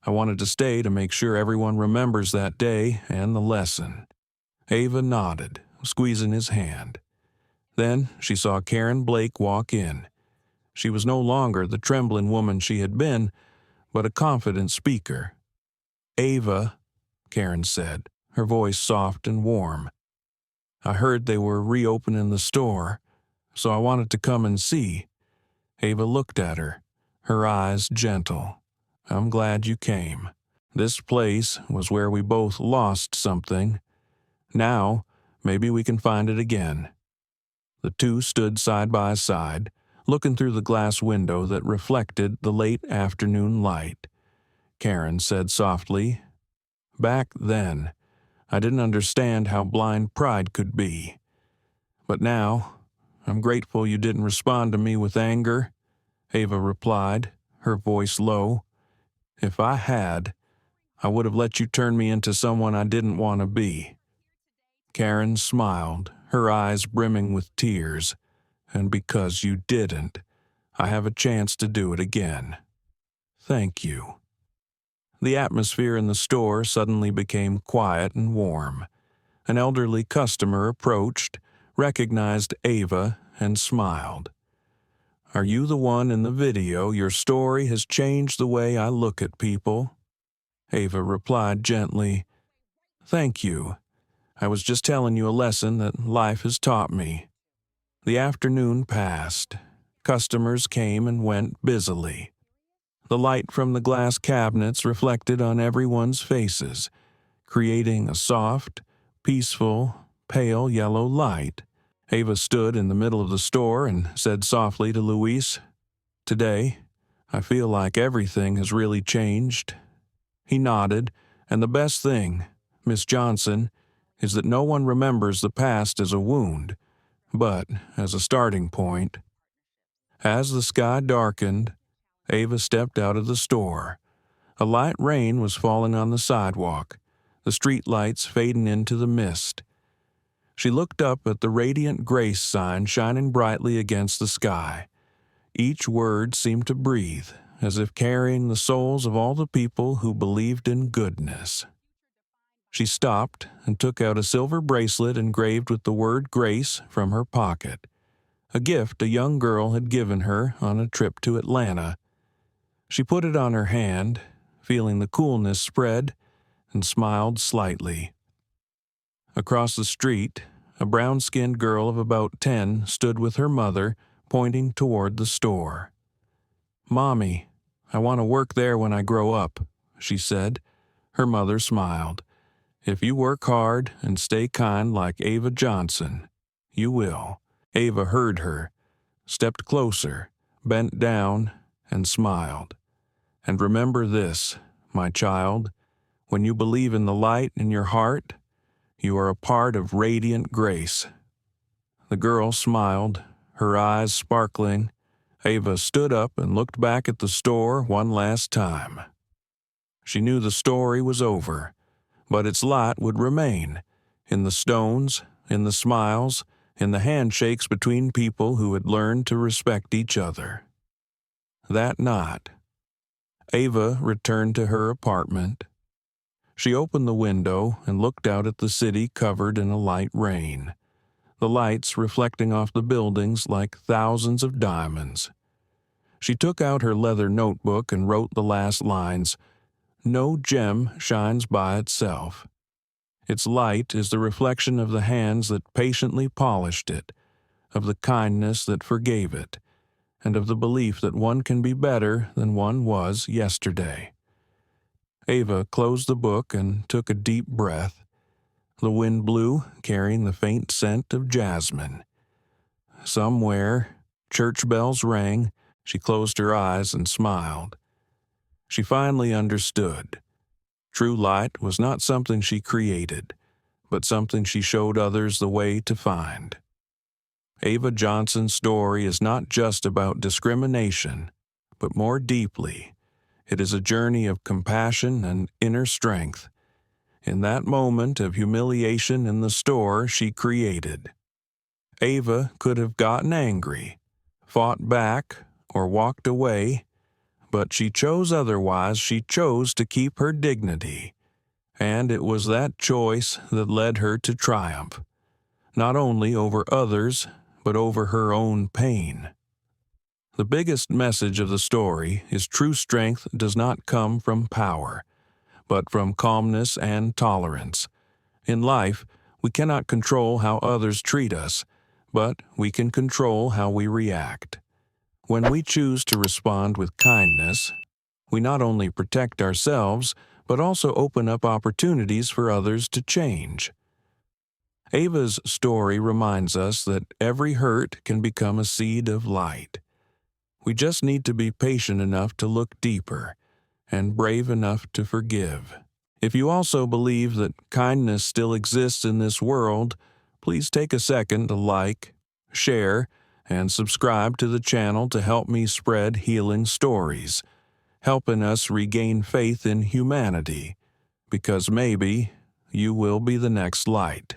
I wanted to stay to make sure everyone remembers that day and the lesson." Ava nodded, squeezing his hand. Then she saw Karen Blake walk in. She was no longer the trembling woman she had been, but a confident speaker. "Ava," Karen said, her voice soft and warm, "I heard they were reopening the store, so I wanted to come and see." Ava looked at her eyes gentle. "I'm glad you came. This place was where we both lost something. Now, maybe we can find it again." The two stood side by side, looking through the glass window that reflected the late afternoon light. Karen said softly, "Back then, I didn't understand how blind pride could be. But now, I'm grateful you didn't respond to me with anger." Ava replied, her voice low. "If I had, I would have let you turn me into someone I didn't want to be." Karen smiled, her eyes brimming with tears. "And because you didn't, I have a chance to do it again. Thank you." The atmosphere in the store suddenly became quiet and warm. An elderly customer approached, recognized Ava, and smiled. "Are you the one in the video? Your story has changed the way I look at people." Ava replied gently, "Thank you. I was just telling you a lesson that life has taught me." The afternoon passed. Customers came and went busily. The light from the glass cabinets reflected on everyone's faces, creating a soft, peaceful, pale yellow light. Ava stood in the middle of the store and said softly to Luis, "Today, I feel like everything has really changed." He nodded, "And the best thing, Miss Johnson, is that no one remembers the past as a wound, but as a starting point." As the sky darkened, Ava stepped out of the store. A light rain was falling on the sidewalk, the street lights fading into the mist. She looked up at the radiant grace sign shining brightly against the sky. Each word seemed to breathe, as if carrying the souls of all the people who believed in goodness. She stopped and took out a silver bracelet engraved with the word grace from her pocket, a gift a young girl had given her on a trip to Atlanta. She put it on her hand, feeling the coolness spread, and smiled slightly. Across the street, a brown-skinned girl of about 10 stood with her mother, pointing toward the store. "Mommy, I want to work there when I grow up," she said. Her mother smiled. "If you work hard and stay kind like Ava Johnson, you will." Ava heard her, stepped closer, bent down, and smiled. "And remember this, my child, when you believe in the light in your heart, you are a part of radiant grace." The girl smiled, her eyes sparkling. Ava stood up and looked back at the store one last time. She knew the story was over, but its light would remain, in the stones, in the smiles, in the handshakes between people who had learned to respect each other. That night, Ava returned to her apartment. She opened the window and looked out at the city covered in a light rain, the lights reflecting off the buildings like thousands of diamonds. She took out her leather notebook and wrote the last lines, "No gem shines by itself. Its light is the reflection of the hands that patiently polished it, of the kindness that forgave it, and of the belief that one can be better than one was yesterday." Ava closed the book and took a deep breath. The wind blew, carrying the faint scent of jasmine. Somewhere, church bells rang. She closed her eyes and smiled. She finally understood. True light was not something she created, but something she showed others the way to find. Ava Johnson's story is not just about discrimination, but more deeply, it is a journey of compassion and inner strength. In that moment of humiliation in the store she created, Ava could have gotten angry, fought back, or walked away, but she chose otherwise. She chose to keep her dignity, and it was that choice that led her to triumph, not only over others, but over her own pain. The biggest message of the story is true strength does not come from power, but from calmness and tolerance. In life, we cannot control how others treat us, but we can control how we react. When we choose to respond with kindness, we not only protect ourselves, but also open up opportunities for others to change. Ava's story reminds us that every hurt can become a seed of light. We just need to be patient enough to look deeper and brave enough to forgive. If you also believe that kindness still exists in this world, please take a second to like, share, and subscribe to the channel to help me spread healing stories, helping us regain faith in humanity, because maybe you will be the next light.